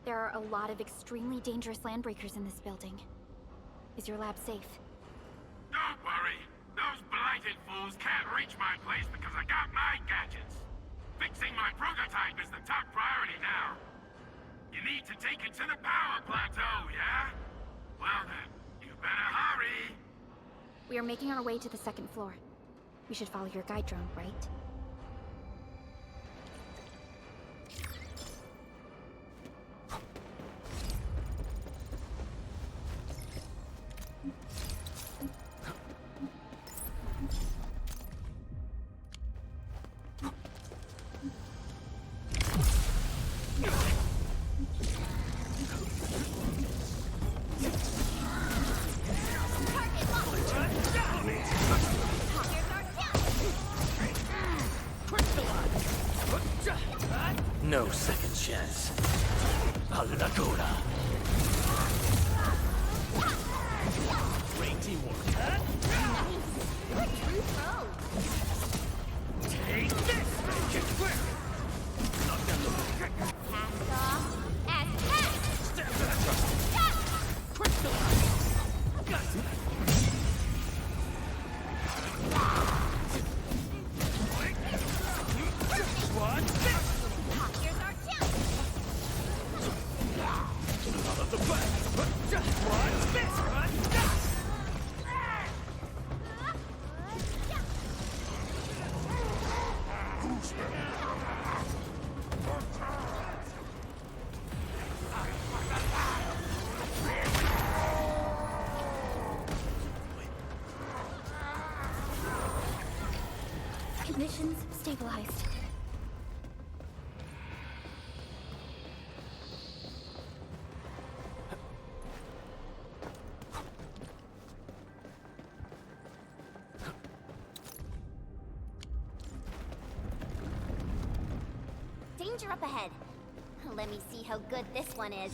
There are a lot of extremely dangerous landbreakers in this building. Is your lab safe? Don't worry. Those blighted fools can't reach my place because I got my gadgets. Fixing my prototype is the top priority now. You need to take it to the power plateau, yeah? Well then, you better hurry. We are making our way to the second floor. We should follow your guide drone, right? No second chance. Alagora. Great teamwork. You're a true pro. Take this! Make it quick! Knock down the Pass off as pass. Step back! Crystallize! Got it! What's this? Here's our chance. Out of the back! What's this? Conditions stabilized. Danger up ahead. Let me see how good this one is.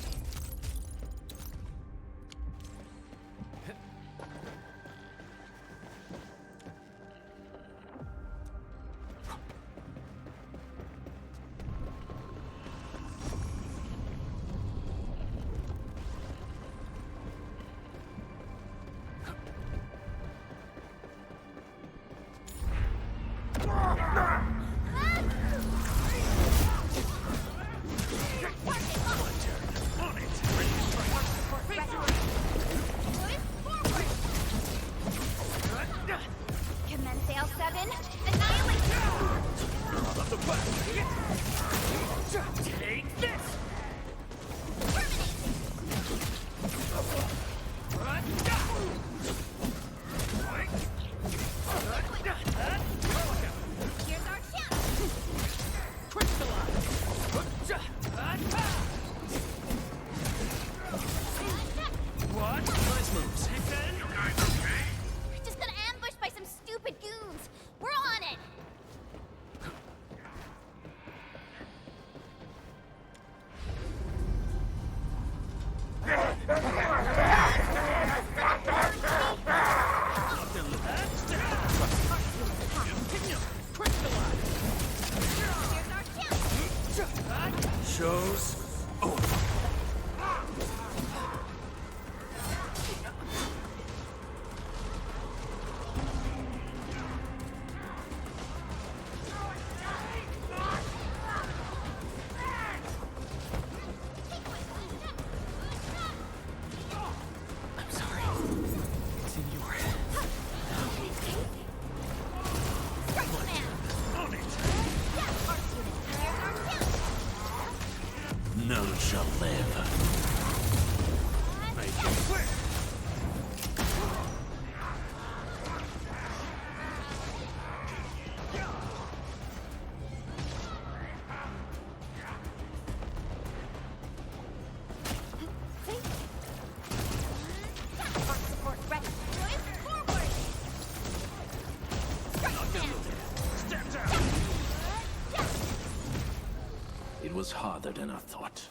was harder than I thought.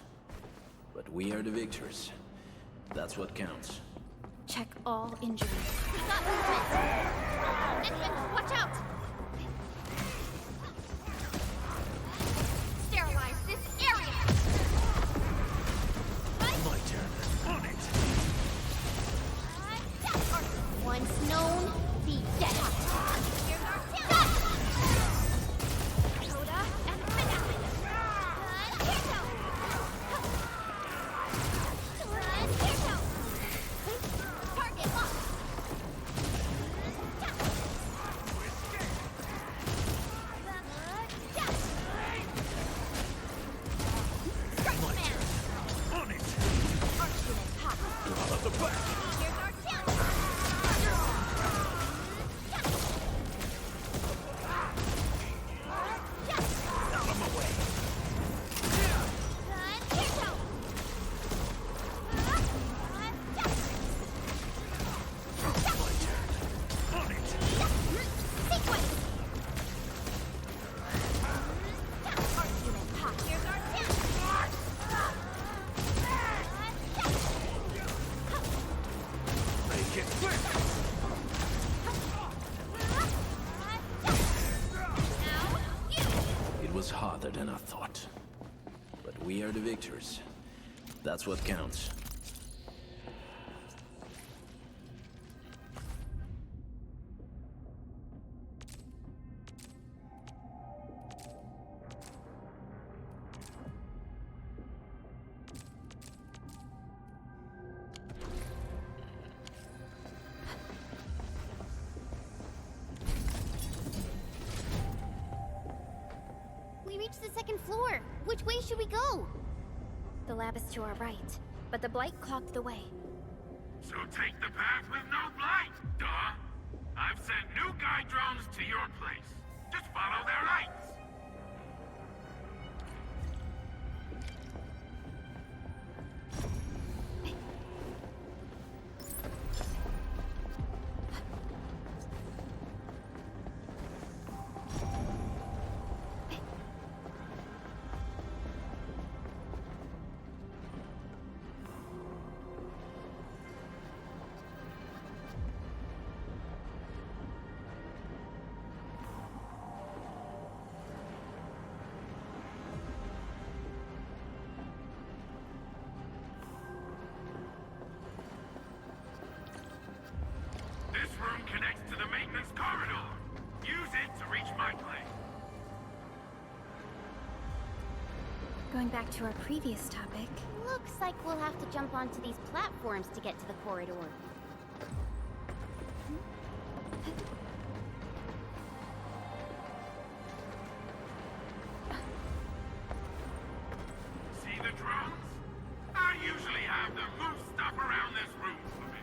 But we are the victors. That's what counts. Check all injuries. We got movement! Endfield, watch out! Sterilize this area! My turn. On it! Once known, be dead. Here's our chance! Coda and Finale! Target locked! Strike command! On it! Archunit hot! Out of the back! Here's our chance! Out of my way! My turn. On it! Sequence! Archunit hot! Here's our chance! Make it quick! Now, you! It was harder than I thought. But we are the victors. That's what counts. We reached the second floor. Which way should we go? The lab is to our right, but the blight clogged the way. So take the path with no blight, duh. I've sent new guide drones to your place. Just follow their lights. This room connects to the maintenance corridor. Use it to reach my place. Going back to our previous topic, Looks like we'll have to jump onto these platforms to get to the corridor. See the drones? I usually have them move stuff around this room for me.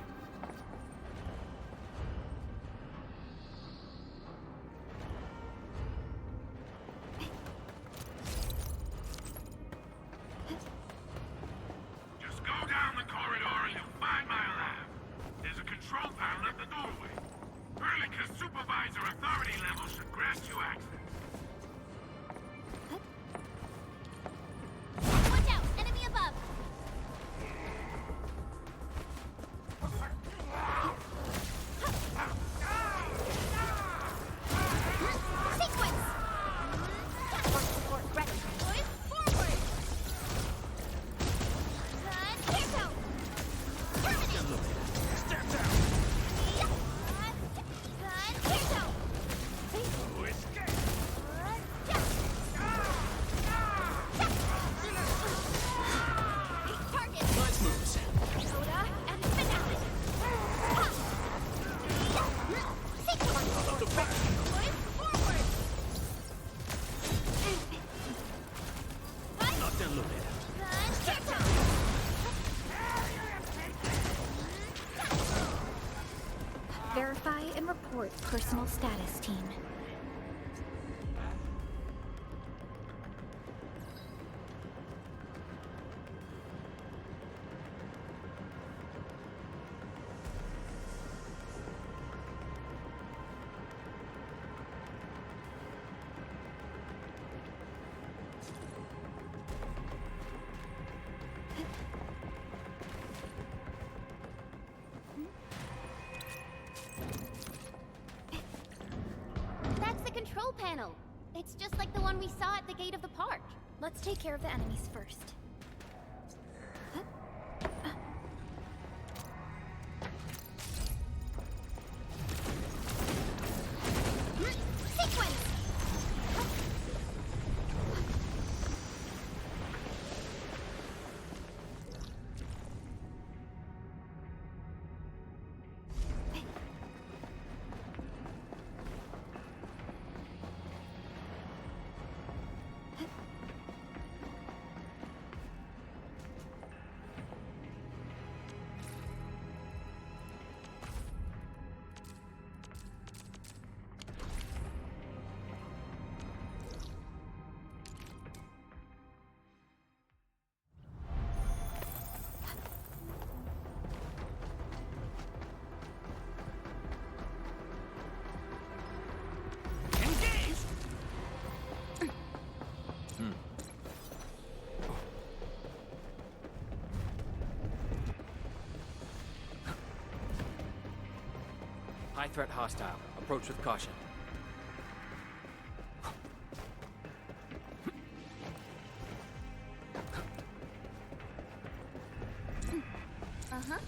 Just go down the corridor and you'll find my lab. There's a control panel at the doorway. Perlica's supervisor authority level should grant you access. Watch out! Enemy above! Sequence! Force support ready. Boys, forward! Good. Here's out! Terminate! Step down! Good. Here's out! No escape! Target! Nice moves. Coda and Finale! Sequence! Out of the back! Boys, forward! Locked and loaded. Good. Here's out! verify and report personal status, team. control panel. It's just like the one we saw at the gate of the park. Let's take care of the enemies first. Sequence! High threat hostile. Approach with caution. Uh-huh.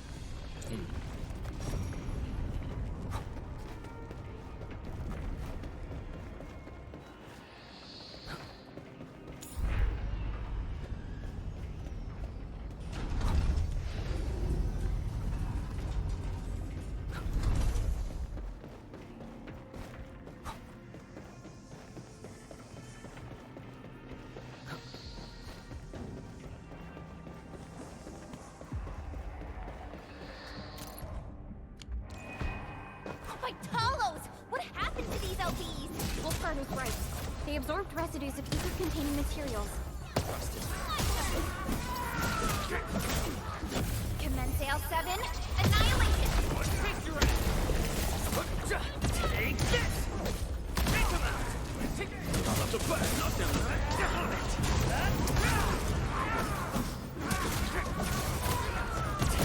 My Talos! What happened to these LBs? Wolfguard was right. They absorbed residues of ether-containing materials. Commence L7, annihilation! Take your ass! Take this! Take them out! Not up the back, not down the back. Down it!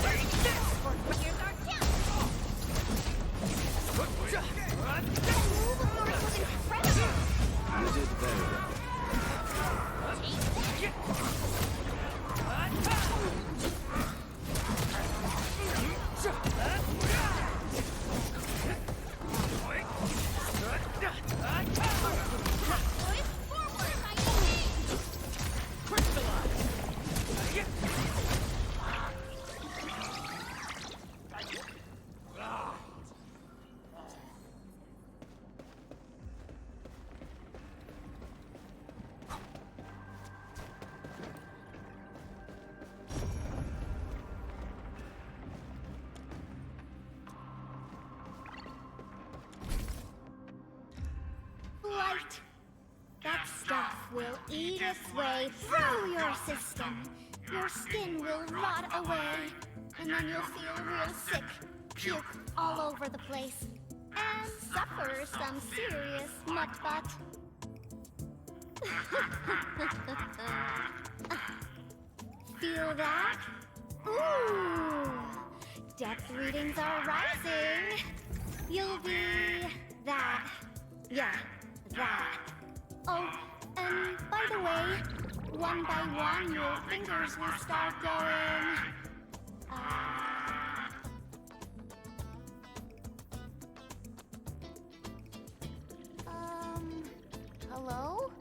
Take this! Here's our chance! The move of yours was incredible! You did very well. Light! That stuff will eat its way through your system. Your skin will rot away. And then you'll feel real sick. Puke all over the place. And suffer some serious mutt butt. Feel that? Ooh! Depth readings are rising. You'll be that. Yeah, that. Oh, and by the way, one by one your fingers will start going. Hello?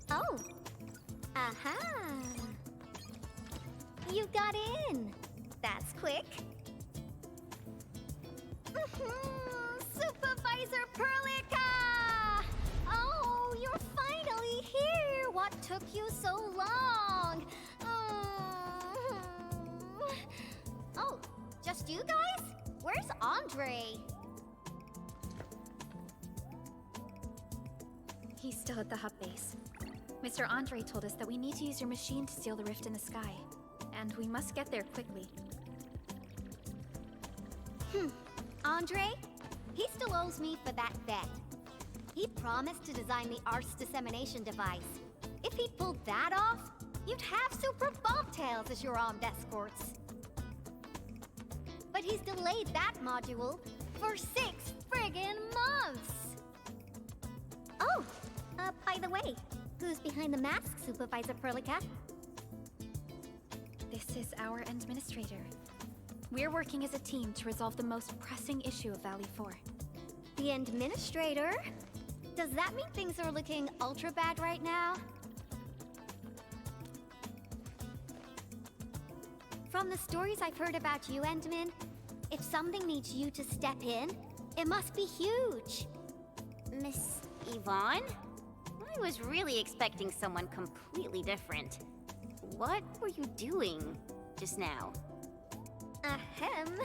Oh. Aha. You got in. That's quick. Supervisor Perlica! Oh, you're finally here. What took you so long? Oh, just you guys? Where's Andre? He's still at the hub base. Mr. Andre told us that we need to use your machine to seal the rift in the sky. And we must get there quickly. Andre? He still owes me for that bet. He promised to design the Art's dissemination device. If he'd pulled that off, you'd have super bobtails as your armed escorts. But he's delayed that module for 6 friggin' months! Oh, by the way, who's behind the mask, Supervisor Perlica? This is our administrator. We're working as a team to resolve the most pressing issue of Valley 4. The administrator? Does that mean things are looking ultra bad right now? From the stories I've heard about you, Endman, if something needs you to step in, it must be huge. Miss Yvonne? I was really expecting someone completely different. What were you doing just now? Ahem.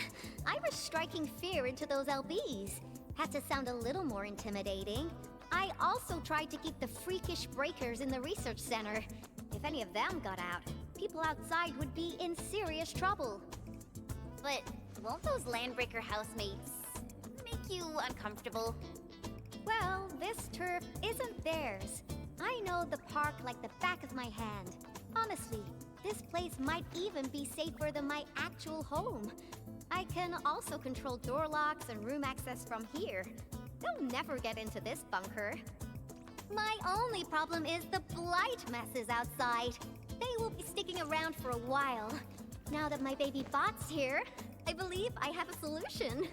I was striking fear into those LBs. Had to sound a little more intimidating. I also tried to keep the freakish breakers in the research center. If any of them got out, people outside would be in serious trouble. But won't those Landbreaker housemates make you uncomfortable? Well, this turf isn't theirs. I know the park like the back of my hand. Honestly, this place might even be safer than my actual home. I can also control door locks and room access from here. They'll never get into this bunker. My only problem is the blight messes outside. They will be sticking around for a while. Now that my baby bot's here, I believe I have a solution.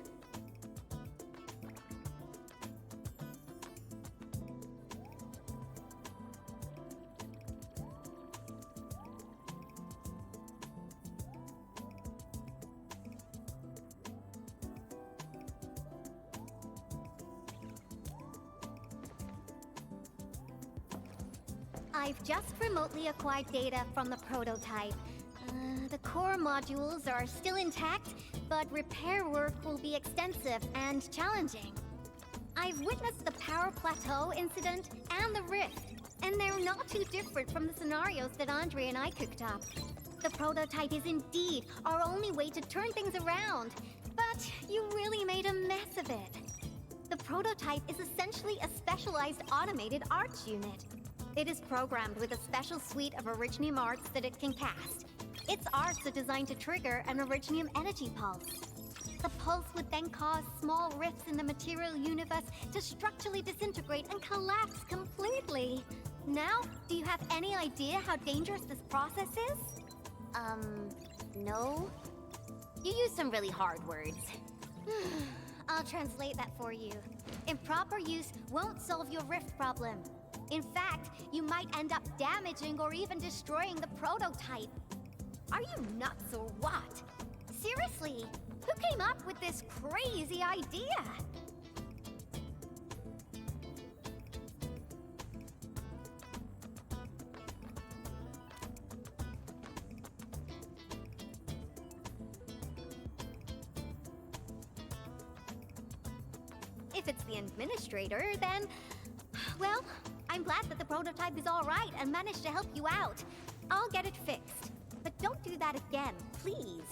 I've just remotely acquired data from the prototype. The core modules are still intact, but repair work will be extensive and challenging. I've witnessed the power plateau incident and the rift, and they're not too different from the scenarios that Andre and I cooked up. The prototype is indeed our only way to turn things around, but you really made a mess of it. The prototype is essentially a specialized automated arts unit. It is programmed with a special suite of Originium arts that it can cast. Its arts are designed to trigger an Originium energy pulse. The pulse would then cause small rifts in the material universe to structurally disintegrate and collapse completely. Now, do you have any idea how dangerous this process is? No. You used some really hard words. I'll translate that for you. Improper use won't solve your rift problem. In fact, you might end up damaging or even destroying the prototype. Are you nuts or what? Seriously, who came up with this crazy idea? If it's the administrator, then... well, I'm glad that the prototype is all right and managed to help you out. I'll get it fixed. But don't do that again, please.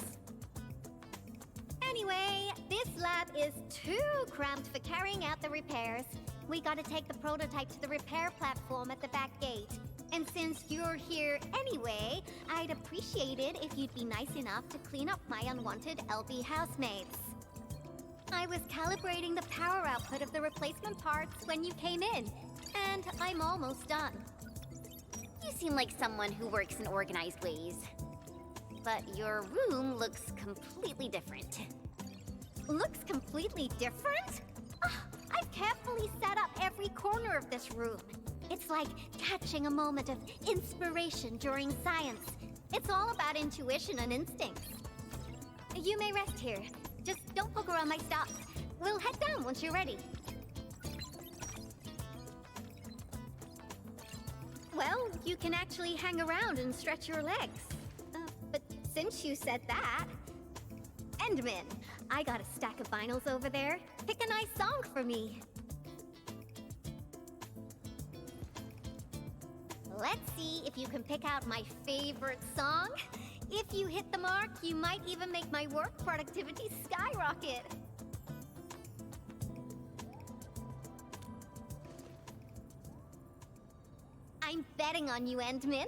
Anyway, this lab is too cramped for carrying out the repairs. We gotta take the prototype to the repair platform at the back gate. And since you're here anyway, I'd appreciate it if you'd be nice enough to clean up my unwanted LB housemates. I was calibrating the power output of the replacement parts when you came in, and I'm almost done. You seem like someone who works in organized ways. But your room looks completely different. Looks completely different? I've carefully set up every corner of this room. It's like catching a moment of inspiration during science. It's all about intuition and instincts. You may rest here. Just don't poke around my stuff. We'll head down once you're ready. Well, you can actually hang around and stretch your legs. But since you said that... Endman, I got a stack of vinyls over there. Pick a nice song for me. Let's see if you can pick out my favorite song. If you hit the mark, you might even make my work productivity skyrocket. I'm betting on you, Endmin.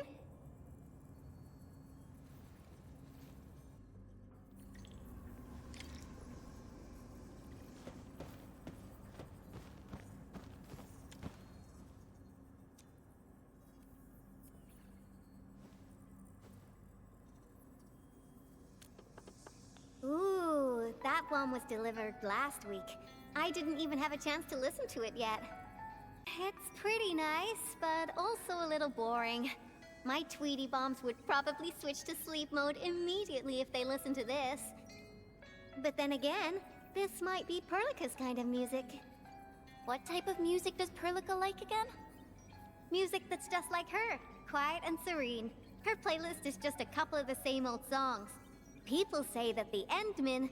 Ooh, that one was delivered last week. I didn't even have a chance to listen to it yet. It's pretty nice, but also a little boring. My Tweety Bombs would probably switch to sleep mode immediately if they listened to this. But then again, this might be Perlica's kind of music. What type of music does Perlica like again? Music that's just like her, quiet and serene. Her playlist is just a couple of the same old songs. People say that the Endmin...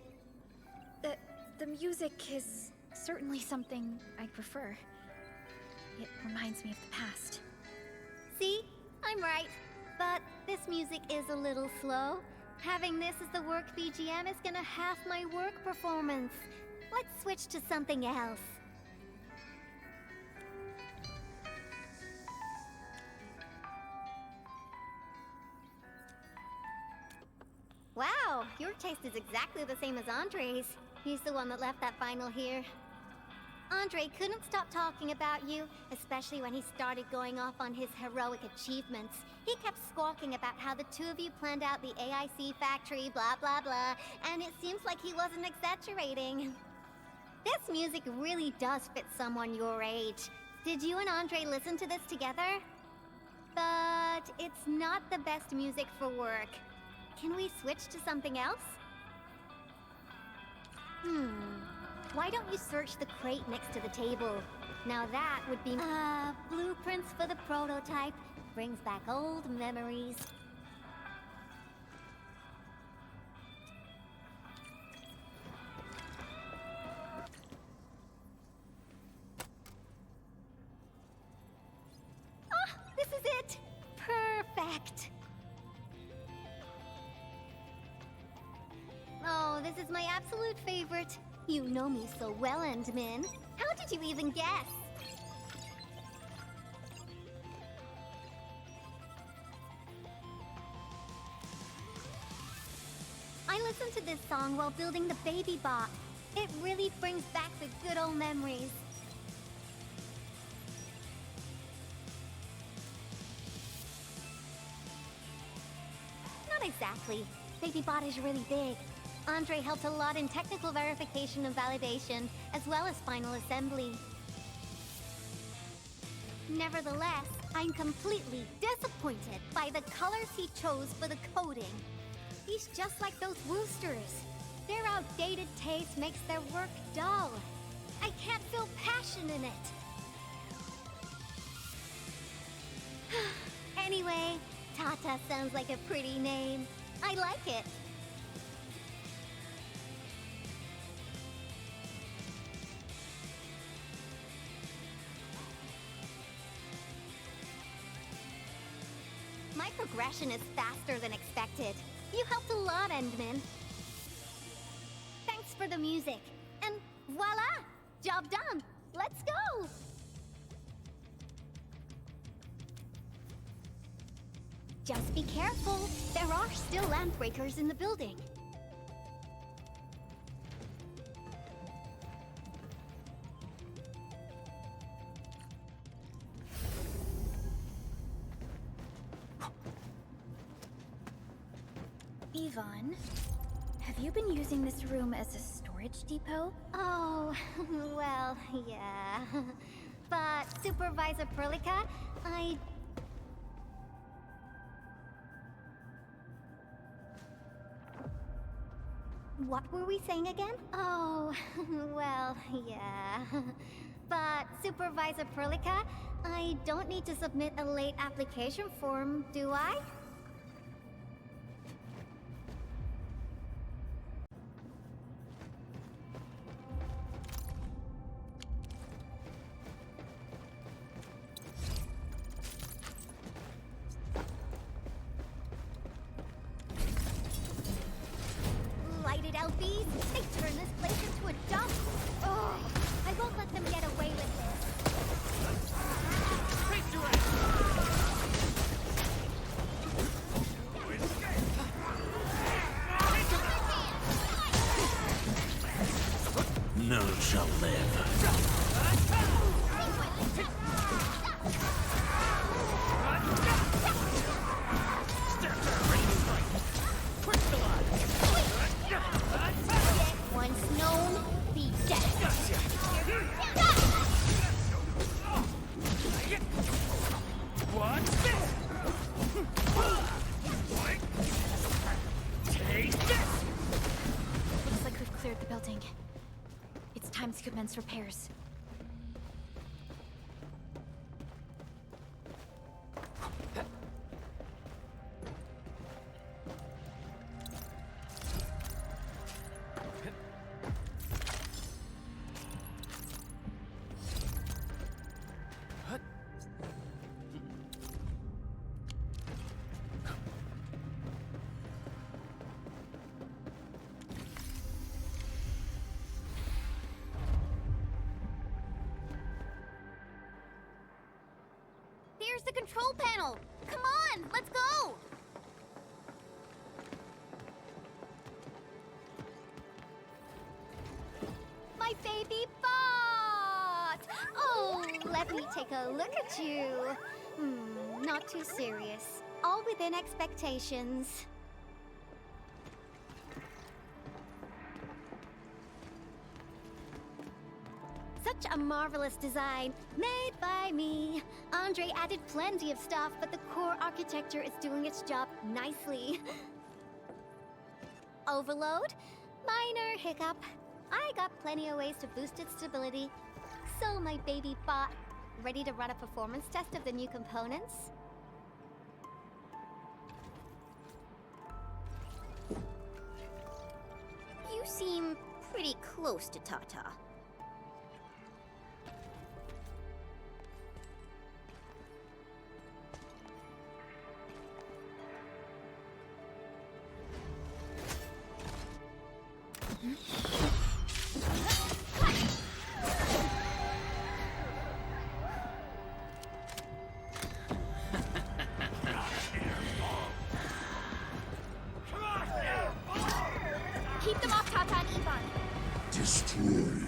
The music is certainly something I prefer. It reminds me of the past. See? I'm right. But this music is a little slow. Having this as the work BGM is gonna half my work performance. Let's switch to something else. Wow, your taste is exactly the same as Andre's. He's the one that left that vinyl here. Andre couldn't stop talking about you, especially when he started going off on his heroic achievements. He kept squawking about how the two of you planned out the AIC factory, blah blah blah, and it seems like he wasn't exaggerating. This music really does fit someone your age. Did you and Andre listen to this together? But it's not the best music for work. Can we switch to something else? Why don't you search the crate next to the table? Now that would be... blueprints for the prototype. Brings back old memories. Ah, this is it! Perfect! Oh, this is my absolute favorite. You know me so well, Endmin. How did you even guess? I listened to this song while building the baby bot. It really brings back the good old memories. Not exactly. Baby bot is really big. Andre helped a lot in technical verification and validation, as well as final assembly. Nevertheless, I'm completely disappointed by the colors he chose for the coding. He's just like those Woosters. Their outdated taste makes their work dull. I can't feel passion in it. Anyway, Tata sounds like a pretty name. I like it. My progression is faster than expected. You helped a lot, Endmin. Thanks for the music. And voila! Job done! Let's go! Just be careful. There are still landbreakers in the building. Yvonne, have you been using this room as a storage depot? Oh, well, yeah. But Supervisor Perlica, What were we saying again? Oh, well, yeah. But Supervisor Perlica, I don't need to submit a late application form, do I? Lighted LBs, they turn this place into a dump. Oh, I won't let them get away with this. Face your ass! None shall live. Once known, be dead. What's this? Take this! Looks like we've cleared the building. It's time to commence repairs. There's the control panel! Come on, let's go! My baby bot! Oh, let me take a look at you. Not too serious. All within expectations. Such a marvelous design, made by me. Andre added plenty of stuff, but the core architecture is doing its job nicely. Overload? Minor hiccup. I got plenty of ways to boost its stability. So my baby bot, ready to run a performance test of the new components? You seem pretty close to Tata. Keep them off Tata and Ivan. Destroy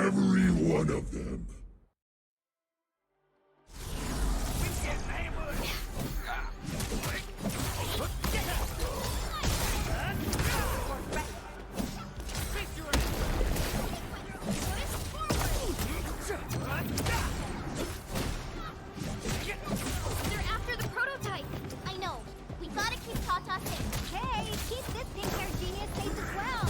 every one of them. They're after the prototype. I know. We gotta keep Tata safe. Hey, keep this pink-haired genius safe as well.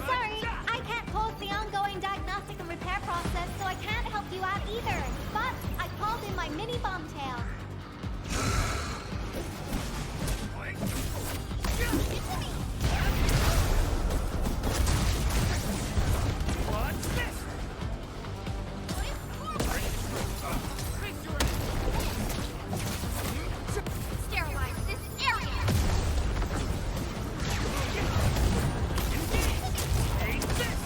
Sorry, I can't pause the ongoing diagnostic and repair process, so I can't help you out either. But I called in my mini bomb tail. What's this? Sterilize this area. Take this!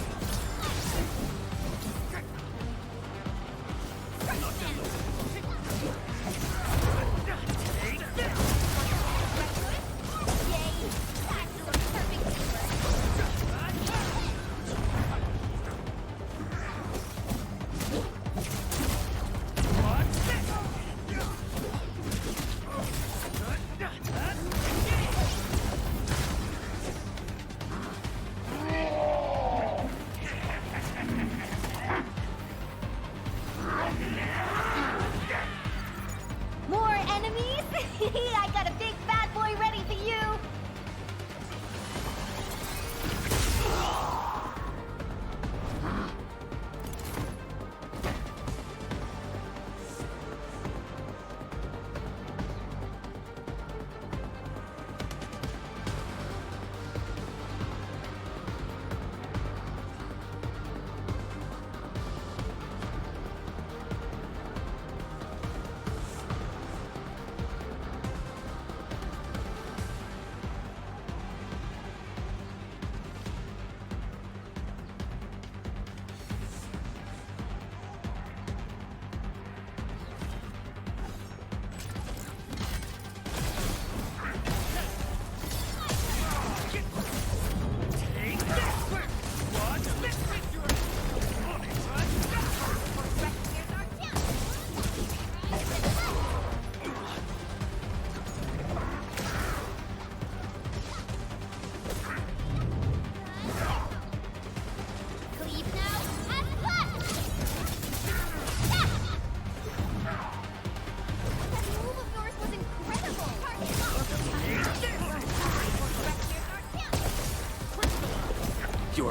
Take this! Yay! That's the perfect What's this? More enemies? I got a big bad boy ready for you!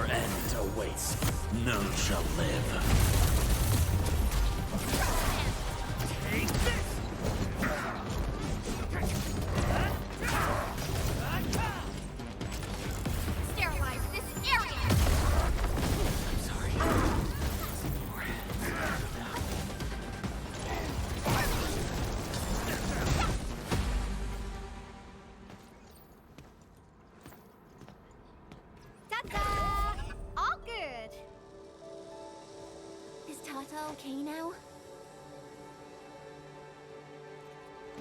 end awaits. None shall live. Take this! Sterilize this area! I'm sorry. Ta-da! All good! Is Tata okay now?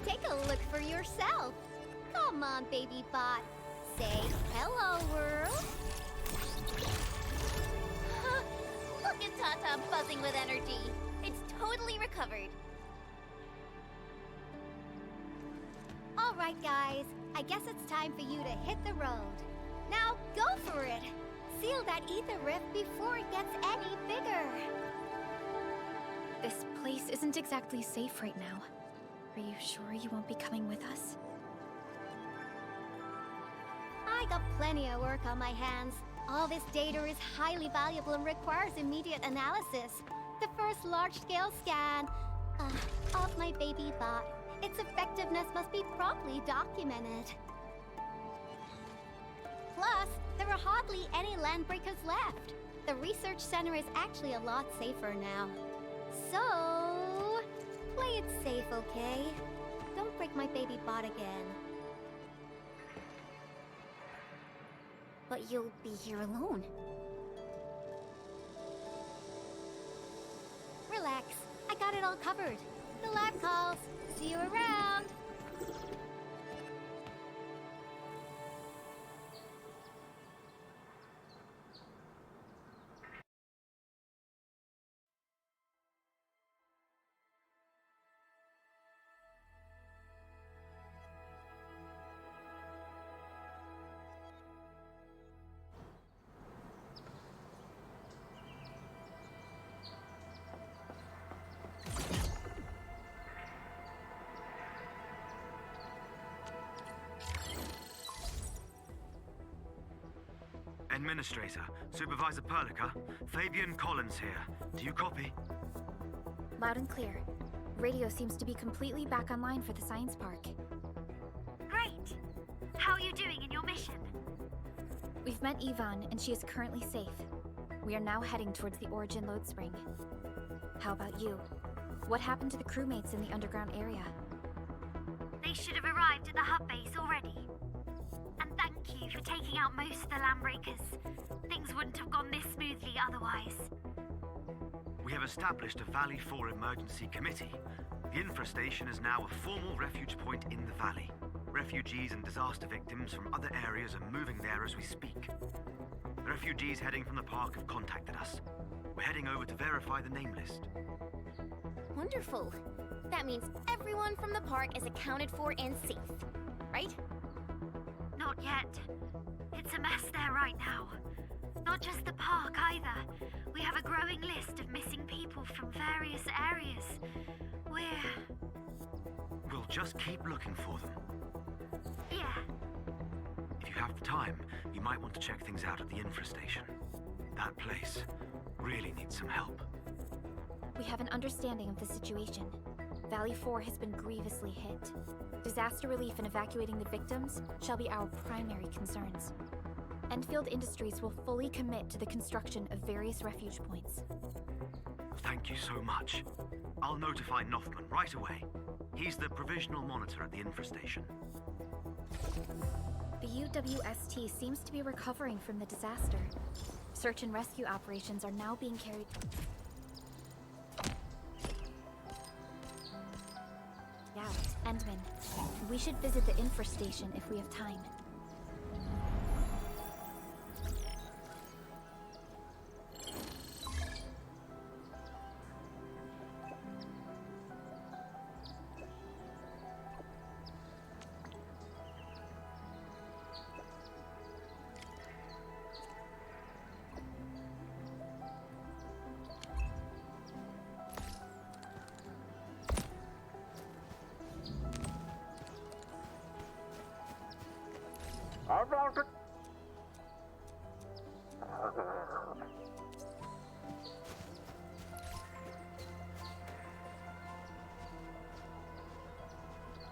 Take a look for yourself. Come on, baby bot. Say hello, world. Look at Tata buzzing with energy. It's totally recovered. All right, guys. I guess it's time for you to hit the road. Now, go for it. Seal that ether rift before it gets any bigger. This place isn't exactly safe right now. Are you sure you won't be coming with us? I got plenty of work on my hands. All this data is highly valuable and requires immediate analysis. The first large-scale scan of my baby bot. Its effectiveness must be promptly documented. Plus, there are hardly any landbreakers left. The research center is actually a lot safer now. So, play it safe, okay? Don't break my baby bot again. But you'll be here alone. Relax. I got it all covered. The lab calls. See you around. Administrator, Supervisor Perlica, Fabian Collins here. Do you copy? Loud and clear. Radio seems to be completely back online for the science park. Great! How are you doing in your mission? We've met Yvonne, and she is currently safe. We are now heading towards the Origin load spring. How about you? What happened to the crewmates in the underground area? They should have arrived at the hub base already. And thank you for taking out most of the landbreakers. Things wouldn't have gone this smoothly otherwise. We have established a Valley 4 emergency committee. The infrastation is now a formal refuge point in the valley. Refugees and disaster victims from other areas are moving there as we speak. The refugees heading from the park have contacted us. We're heading over to verify the name list. Wonderful. That means everyone from the park is accounted for and safe, right? Not yet. It's a mess there right now. Not just the park either. We have a growing list of missing people from various areas. We'll just keep looking for them. Yeah. If you have the time, you might want to check things out at the infrastation. That place really needs some help. We have an understanding of the situation. Valley 4 has been grievously hit. Disaster relief and evacuating the victims shall be our primary concerns. Endfield Industries will fully commit to the construction of various refuge points. Thank you so much. I'll notify Nothman right away. He's the provisional monitor at the infrastation. The UWST seems to be recovering from the disaster. Search and rescue operations are now being carried... Yeah, Endman. We should visit the infrastation if we have time. About to